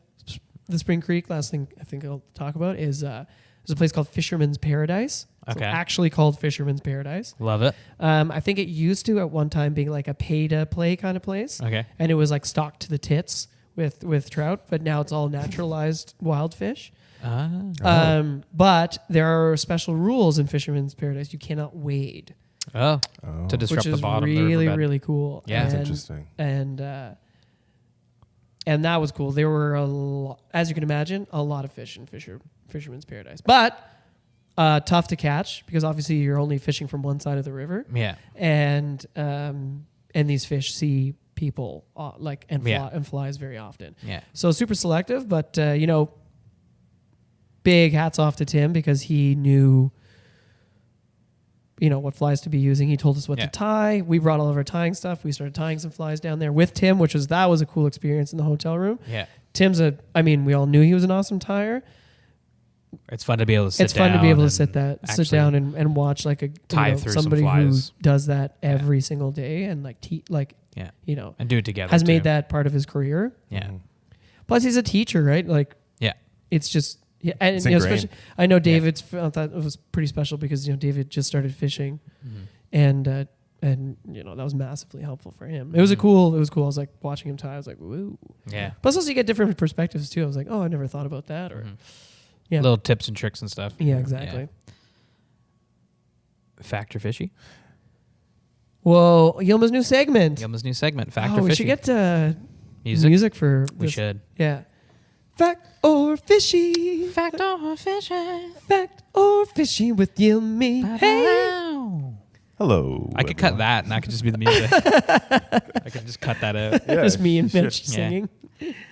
the Spring Creek. Last thing I think I'll talk about is there's a place called Fisherman's Paradise. It's Okay. actually called Fisherman's Paradise. Love it. I think it used to at one time being like a pay to play kind of place. Okay. And it was like stocked to the tits with trout, but now it's all naturalized wild fish. But there are special rules in Fisherman's Paradise. You cannot wade, Oh, Oh. to disrupt which is the bottom. of the really, riverbed. really cool. Yeah. That's And- interesting. And that was cool. There were as you can imagine, a lot of fish in Fisherman's Paradise, but tough to catch because obviously you're only fishing from one side of the river, Yeah. and these fish see people and Yeah. flies very often. Yeah. So super selective, but big hats off to Tim because he knew what flies to be using. He told us what Yeah. to tie. We brought all of our tying stuff. We started tying some flies down there with Tim, that was a cool experience in the hotel room. Yeah. Tim's we all knew he was an awesome tyer. It's fun to be able to sit It's fun to be able to and sit actually down and watch like tie through some somebody who flies. does that every single day and Yeah. has And do it together. made too. that part of his career. Yeah. Mhm. Plus, he's a teacher, right? Like Yeah. it's just and It's ingrained. especially I know David's felt that it was pretty special because David just started fishing, Mm-hmm. and that was massively helpful for him. It was cool. I was like watching him tie. I was like, woo. Yeah. Plus, also you get different perspectives too. I was like, oh, I never thought about that. Or Mhm. yeah, Little tips and tricks and stuff. yeah, exactly. Fact or fishy? Well, Yilma's new segment. Yilma's new segment. Fact Oh, or we fishy? should get music. music for We this. should. Yeah. Fact or fishy? Fact or fishy? Fact or fishy with Yilmi? Hey. Hello. I could cut everyone. that, and I could just be the music. I could just cut that out. Yeah, Just me and shit. Mitch Yeah. singing.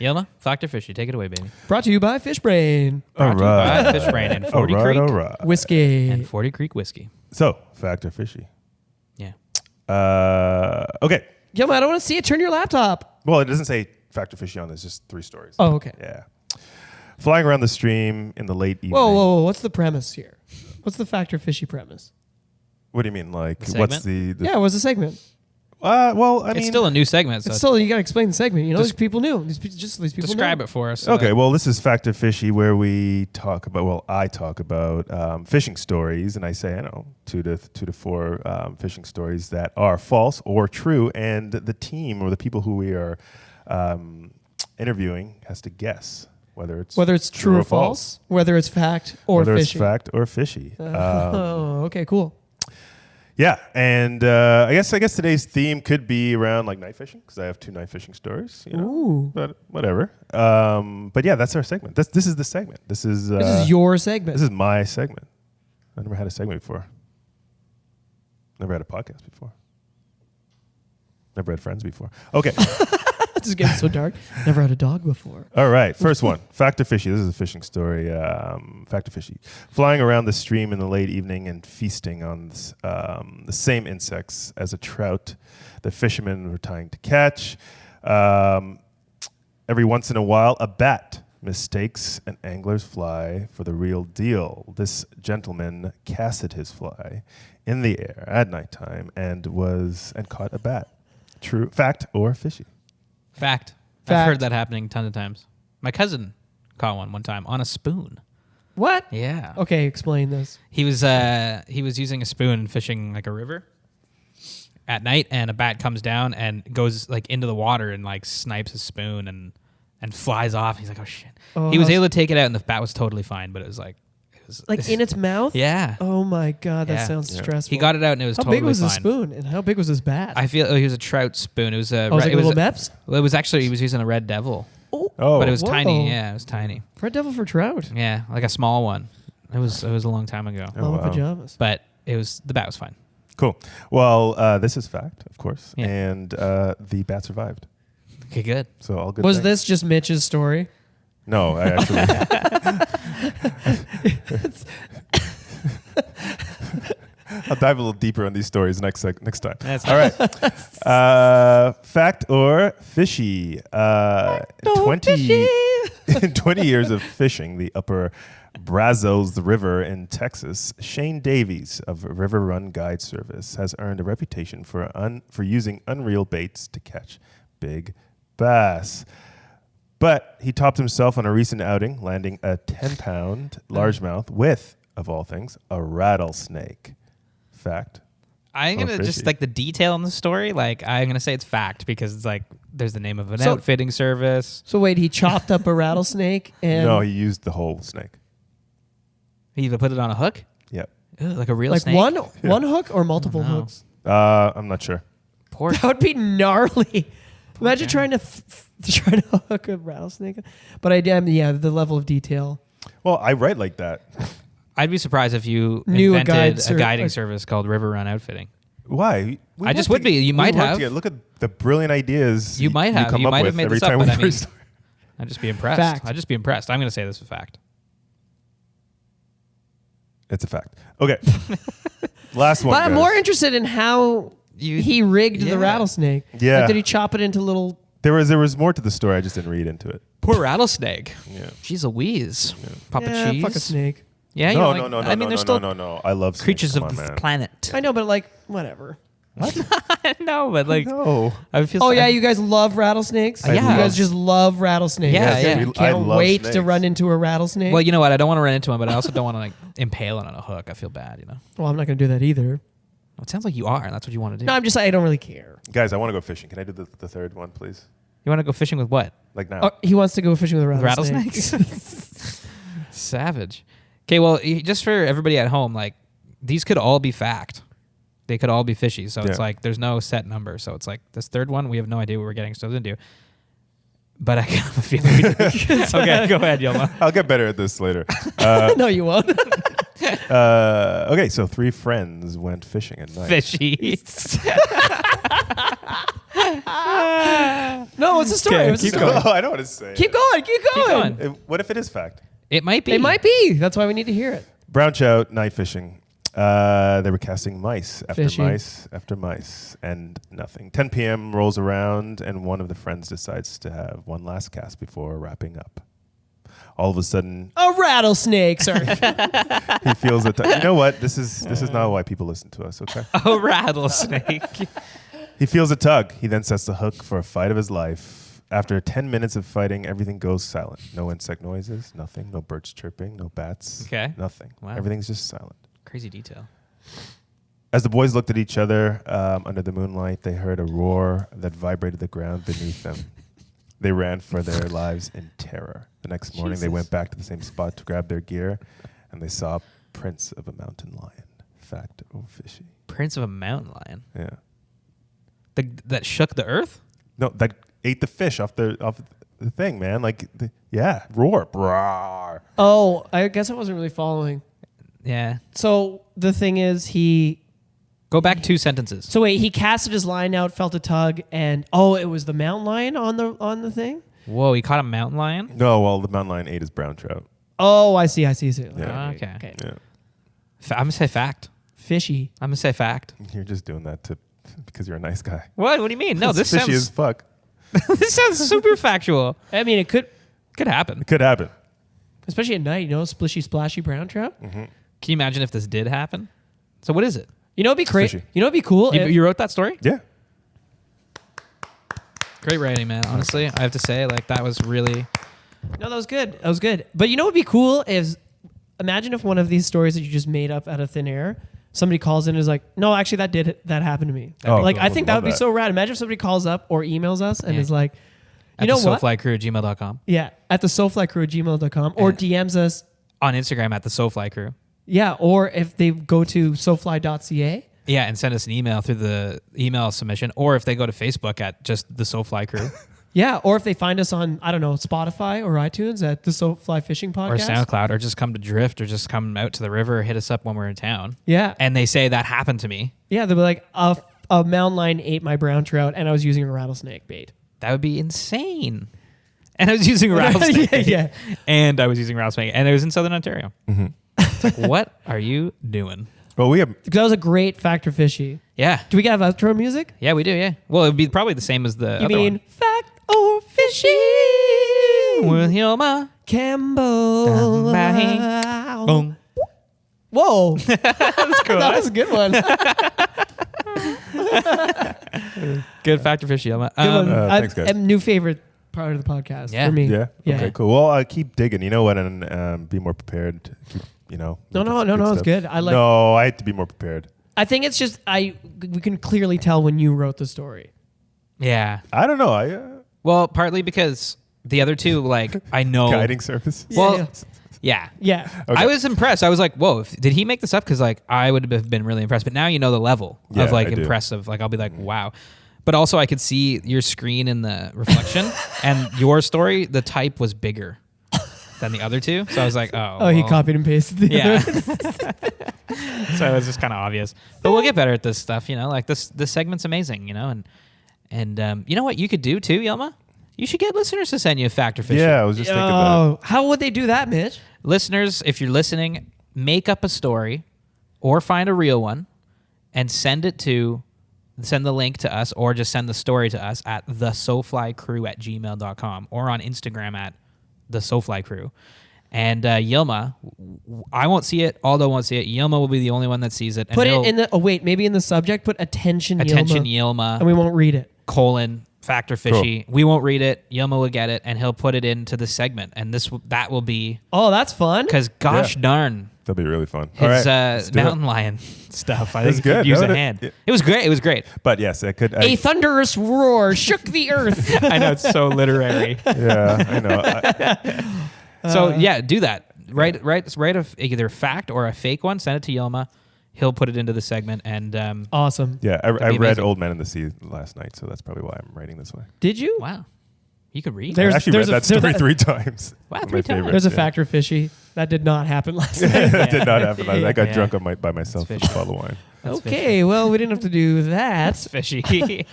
Yilma, fact or fishy? Take it away, baby. Brought to you by Fishbrain All Brought to you by right. Fishbrain and All 40 right. Creek. All right. Whiskey. And 40 Creek whiskey. So, fact or fishy? Yeah. Okay. Yilma, I don't want to see it. Turn your laptop. Well, it doesn't say fact or fishy on this. Just 3 stories. Oh, okay. Yeah. Flying around the stream in the late evening. Whoa. What's the premise here? What's the fact or fishy premise? What do you mean? Like, The what's the? Yeah, what's the segment? Well, I mean, It's still a new segment, so It's still, you got to explain the segment. Des- these people knew. These people describe know. it for us. Okay, well, this is Fact or Fishy, where we talk about, I talk about fishing stories, and I say, 2 to 4 fishing stories that are false or true, and the team or the people who we are interviewing has to guess whether it's true or false, whether it's fact or whether fishy. it's fact or fishy. Oh, okay, cool. Yeah, and I guess today's theme could be around like night fishing because I have 2 night fishing stories. Ooh. But whatever. But yeah, that's our segment. This is the segment. This is Your segment. This is my segment. I never had a segment before. Never had a podcast before. Never had friends before. Okay. This is getting so dark. Never had a dog before. All right. First one. Fact or fishy. This is a fishing story. Fact or fishy. Flying around the stream in the late evening and feasting on the same insects as a trout the fishermen were trying to catch. Every once in a while, a bat mistakes an angler's fly for the real deal. This gentleman casted his fly in the air at nighttime and caught a bat. True. Fact or fishy? Fact. Fact. I've heard that happening tons of times. My cousin caught one time on a spoon. What? Yeah. Okay, explain this. He was using a spoon fishing like a river at night, and a bat comes down and goes like into the water and like snipes his spoon and flies off. He's like, oh shit. Oh, He was how's- able to take it out, and the bat was totally fine, but it was like Like in its mouth? yeah. Oh my god, that Yeah. sounds Yeah. stressful. He got it out, and it was How totally big was fine. his spoon, and how big was his bat? I feel he was a trout spoon. It was a Oh, it was like it a was little Meps? well, it was actually he was using a Red Devil, Oh, Oh, but it was whoa. tiny. Yeah, it was tiny. Red Devil for trout. Yeah, like a small one. It was a long time ago, Oh, Mama wow. pajamas. but the bat was fine. Cool. Well, this is fact, of course, Yeah. and the bat survived. Okay, good. So all good. Was things. this just Mitch's story? No, I actually. I'll dive a little deeper on these stories next time. That's All right. Fact or fishy? 20 years of fishing the upper Brazos River in Texas, Shane Davies of River Run Guide Service has earned a reputation for using unreal baits to catch big bass. But he topped himself on a recent outing, landing a 10-pound largemouth with, of all things, a rattlesnake. Fact. I'm Or gonna fishy. just like the detail in the story. Like I'm gonna say it's fact because it's like there's the name of an So- outfitting service. So wait, he chopped up a rattlesnake and No, he used the whole snake. He either put it on a hook, Yep. like a real like snake. one hook or multiple I don't know. hooks? I'm not sure. Poor. That would be gnarly. Imagine guy. trying to trying to hook a rattlesnake. But I damn the level of detail. Well, I write like that. I'd be surprised if you Knew a invented guide a guiding ser- service called River Run Outfitting. Why? We I just work would be. You we might work have. together. Look at the brilliant ideas You might have. come You up might have with made every this up, time but we I mean- first start. I'd just be impressed. Fact. I'd just be impressed. I'm gonna say this is a fact. It's a fact. Okay. Last one. But I'm guys. more interested in how he rigged Yeah. the rattlesnake. Yeah. Like, did he chop it into little? There was more to the story. I just didn't read into it. Poor rattlesnake. Yeah. Jeez Louise. Papa Yeah, cheese. fuck a snake. Yeah. No, you're no, like- no, I mean, no, they're no, still no. I love snakes. creatures Come of on, this man. planet. I know, but like whatever. No, but like No. I feel. Oh yeah, you guys love rattlesnakes. Yeah. You guys just love rattlesnakes. Yeah, Yes, yeah. we- I Can't love wait to snakes. run into a rattlesnake. Well, you know what? I don't want to run into one, but I also don't want to like impale it on a hook. I feel bad, you know. Well, I'm not gonna do that either. It sounds like you are, and that's what you want to do. No, I'm just I don't really care. Guys, I want to go fishing. Can I do the third one, please? You want to go fishing with what? Like now. Oh, he wants to go fishing with a With rattlesnake. rattlesnakes? Savage. Okay, well, just for everybody at home, like these could all be fact. They could all be fishy. So it's Yeah. like there's no set number. So it's like this third one, we have no idea what we're getting stuff into. But I have a feeling we do. Okay, go ahead, Yoma. I'll get better at this later. No, you won't. Okay, so 3 friends went fishing at night. Fishy. No, what's the story? Okay, What's the keep story? Oh, I know what to say. Keep going. Keep going. going. What if it is fact? It might be. It might be. That's why we need to hear it. Brown trout night fishing. They were casting mice after Fishy. mice after mice, and nothing. 10 p.m. rolls around, and one of the friends decides to have one last cast before wrapping up. All of a sudden, A rattlesnake. Sorry. he feels that. You know what? This is not why people listen to us. Okay. A rattlesnake. He feels a tug. He then sets the hook for a fight of his life. After 10 minutes of fighting, everything goes silent. No insect noises, nothing. No birds chirping, no bats. Okay. Nothing. Wow. Everything's just silent. Crazy detail. As the boys looked at each other under the moonlight, they heard a roar that vibrated the ground beneath them. They ran for their lives in terror. The next morning, they Jesus. went back to the same spot to grab their gear, and they saw prints of a mountain lion. Fact or fishy? Prince of a mountain lion. Yeah. That shook the earth? No, that ate the fish off the thing, man. Like, yeah, roar, brar. Oh, I guess I wasn't really following. Yeah. So the thing is, Go back 2 sentences. So wait, he casted his line out, felt a tug, and it was the mountain lion on the thing. Whoa, he caught a mountain lion? No, well, the mountain lion ate his brown trout. Oh, I see. Yeah. Okay. Yeah, I'm going to say fact. Fishy. I'm going to say fact. you're just doing that because you're a nice guy. What? What do you mean? No, It's this fishy as sounds fuck. this sounds super factual. I mean, it could, Could happen. It could happen. especially at night. Splishy, splashy brown trout. Can you imagine if this did happen? So what is it? You know, it'd be crazy. fishy. You know, it'd be cool. You, if- you wrote that story? Yeah. Great writing, man. Honestly, I have to say, like that was really. No, that was good. That was good. But you know, what'd be cool is imagine if one of these stories that you just made up out of thin air, somebody calls in and is like, no, actually that happened to me. Oh, Like, cool. I think that Love would be that. so rad. Imagine if somebody calls up or emails us and Yeah. is like, you At know the what? SoFlyCrew@gmail.com. Yeah, at the SoFlyCrew@gmail.com or And- DMs us. On Instagram at the SoFly Crew. Yeah, or if they go to SoFly.ca. Yeah, and send us an email through the email submission, or if they go to Facebook at just the SoFly Crew Yeah, or if they find us on, I don't know, Spotify or iTunes at the SoFly Fishing Podcast. or SoundCloud, or just come to Drift, or just come out to the river, or hit us up when we're in town. Yeah. And they say that happened to me. Yeah, they'll be like, a mountain lion ate my brown trout and I was using a rattlesnake bait. That would be insane. And I was using rattlesnake. Yeah. And I was using rattlesnake, and it was in Southern Ontario. It's like, what are you doing? Well, we have Because that was a great Factor Fishy. Yeah. Do we have outro music? Yeah, we do, yeah. Well, it would be probably the same as the You other mean one. Fact or Fishy? With Hilma. Campbell. Boom. Whoa. That was a good one. Good Factor Fish, Hilma. Good one. thanks, guys. A new favorite part of the podcast Yeah. for me. yeah. Yeah. Okay, cool. Well, keep digging. You know what? And be more prepared. Keep, No, making no, some it's stuff. good. I like. No, I had to be more prepared. I think it's just we can clearly tell when you wrote the story. Yeah. I don't know. Well, partly because the other two, like, I know. Guiding service. Well, yeah. Yeah. Okay. I was impressed. I was like, whoa, did he make this up? Because, like, I would have been really impressed. But now you know the level Yeah, of, like, I do. impressive. Like, I'll be like, wow. But also, I could see your screen in the reflection. And your story, the type was bigger than the other two. So I was like, oh. Oh, he well. copied and pasted the Yeah. other. So it was just kind of obvious. But we'll get better at this stuff, you know? Like, this segment's amazing, you know? And you know what you could do, too, Yelma? You should get listeners to send you a Factor Fish. Yeah, I was just thinking that. Oh, how would they do that, Mitch? Listeners, if you're listening, make up a story or find a real one and send the link to us, or just send the story to us at thesoflycrew@gmail.com or on Instagram at thesoflycrew. And Yilma, I won't see it. Aldo won't see it. Yilma will be the only one that sees it. And Put it he'll- in the. Oh wait, maybe in the subject, put attention attention Yilma, Yilma, and we won't read it. : Factor Fishy. We won't read it. Yilma will get it, and he'll put it into the segment. And that will be, Oh, that's fun. because gosh darn, That'd be really fun. his All right, let's do it. mountain lion stuff. I That's think he could good. use No, a no, hand. yeah. It was great. It was great. But yes, I could. A thunderous roar shook the earth. I know it's so literary. Yeah, I know. So yeah, do that. Write either a fact or a fake one. Send it to Yilma. He'll put it into the segment. And Awesome. Yeah, I be read amazing. Old Man in the Sea last night, so that's probably why I'm writing this way. Did you? wow, you could read. There's- I actually read that story there's a- 3 times. Wow, One of 3 my times. favorites, There's a yeah. Factor Fishy. That did not happen last night. That did not happen. I got Yeah. drunk by myself with a fishy. bottle of wine. That's Okay, well, we didn't have to do that. fishy.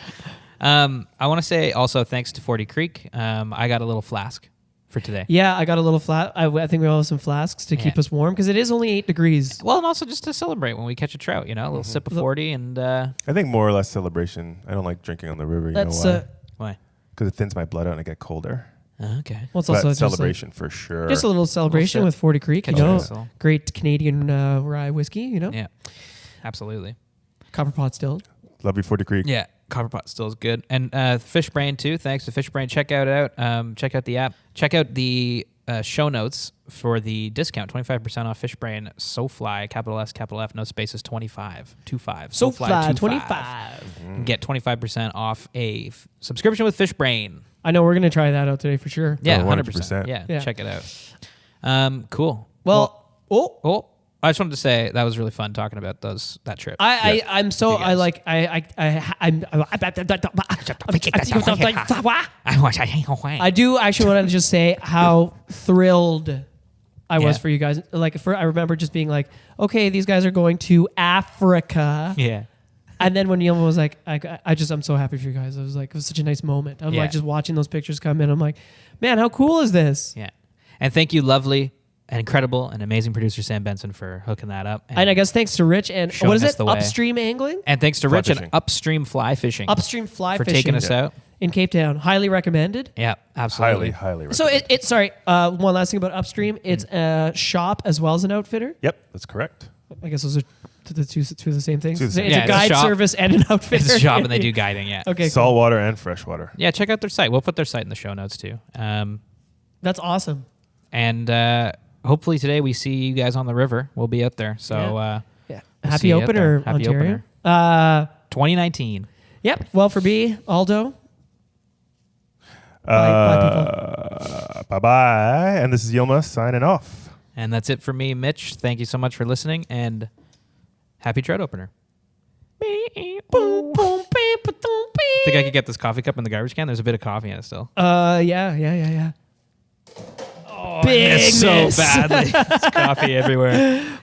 I want to say also thanks to 40 Creek. I got a little flask for today. Yeah, I got a little flat. I think we all have some flasks to keep Yeah. us warm because it is only 8 degrees. Well, and also just to celebrate when we catch a trout, you know, a little sip of 40 and I think more or less celebration. I don't like drinking on the river. You That's know why? why? Because it thins my blood out and I get colder. Okay. well, it's But also just celebration for sure. just a little celebration sip. with 40 Creek. Catch You know, a whistle. great Canadian rye whiskey. You know, Yeah, absolutely. copper pot still. Love you, 40 Creek. Yeah, Copperpot still is good. And Fishbrain too. Thanks to Fishbrain. Check it out. Check out the app. Check out the show notes for the discount. 25% off Fishbrain. SoFly, capital S, capital F, no spaces, 25. 25. SoFly 25. 25. Get 25% off a subscription with Fishbrain. I know we're gonna try that out today for sure. Yeah, 100%. 100%. Yeah, Yeah. check it out. Cool. Well, I just wanted to say that was really fun talking about that trip. I'm so You guys. I do actually want to just say how thrilled I was Yeah. for you guys. Like, I remember just being like, okay, these guys are going to Africa. Yeah. And then when Yilma was like, I'm so happy for you guys. I was like, it was such a nice moment. I'm Yeah. like, just watching those pictures come in. I'm like, man, how cool is this? Yeah. And thank you, lovely and incredible and amazing producer Sam Benson, for hooking that up. And I guess thanks to Rich and Showing what is us it? the way. Upstream angling? And thanks to Fly Rich and fishing. Upstream Fly Fishing Upstream fly for fishing taking us out. in Cape Town. Highly recommended. Yeah, absolutely. Highly So recommend. sorry, one last thing about Upstream. It's a shop as well as an outfitter. Yep, that's correct. I guess those are two of the same things. Two of the It's same. Yeah, a it's a guide shop. service and an outfitter. It's a shop and they do guiding, yeah. Okay, cool. Saltwater and freshwater. Yeah, check out their site. We'll put their site in the show notes too. That's awesome. And hopefully today we see you guys on the river. We'll be out there. So Yeah. we'll Happy see you out opener, there. Happy Ontario. opener. 2019. Yep. Well, for B, Aldo. Bye bye. And this is Yilma signing off. And that's it for me, Mitch. Thank you so much for listening, and happy trout opener. Think I could get this coffee cup in the garbage can? There's a bit of coffee in it still. Yeah. Oh, Big I missed so miss. badly. There's coffee everywhere.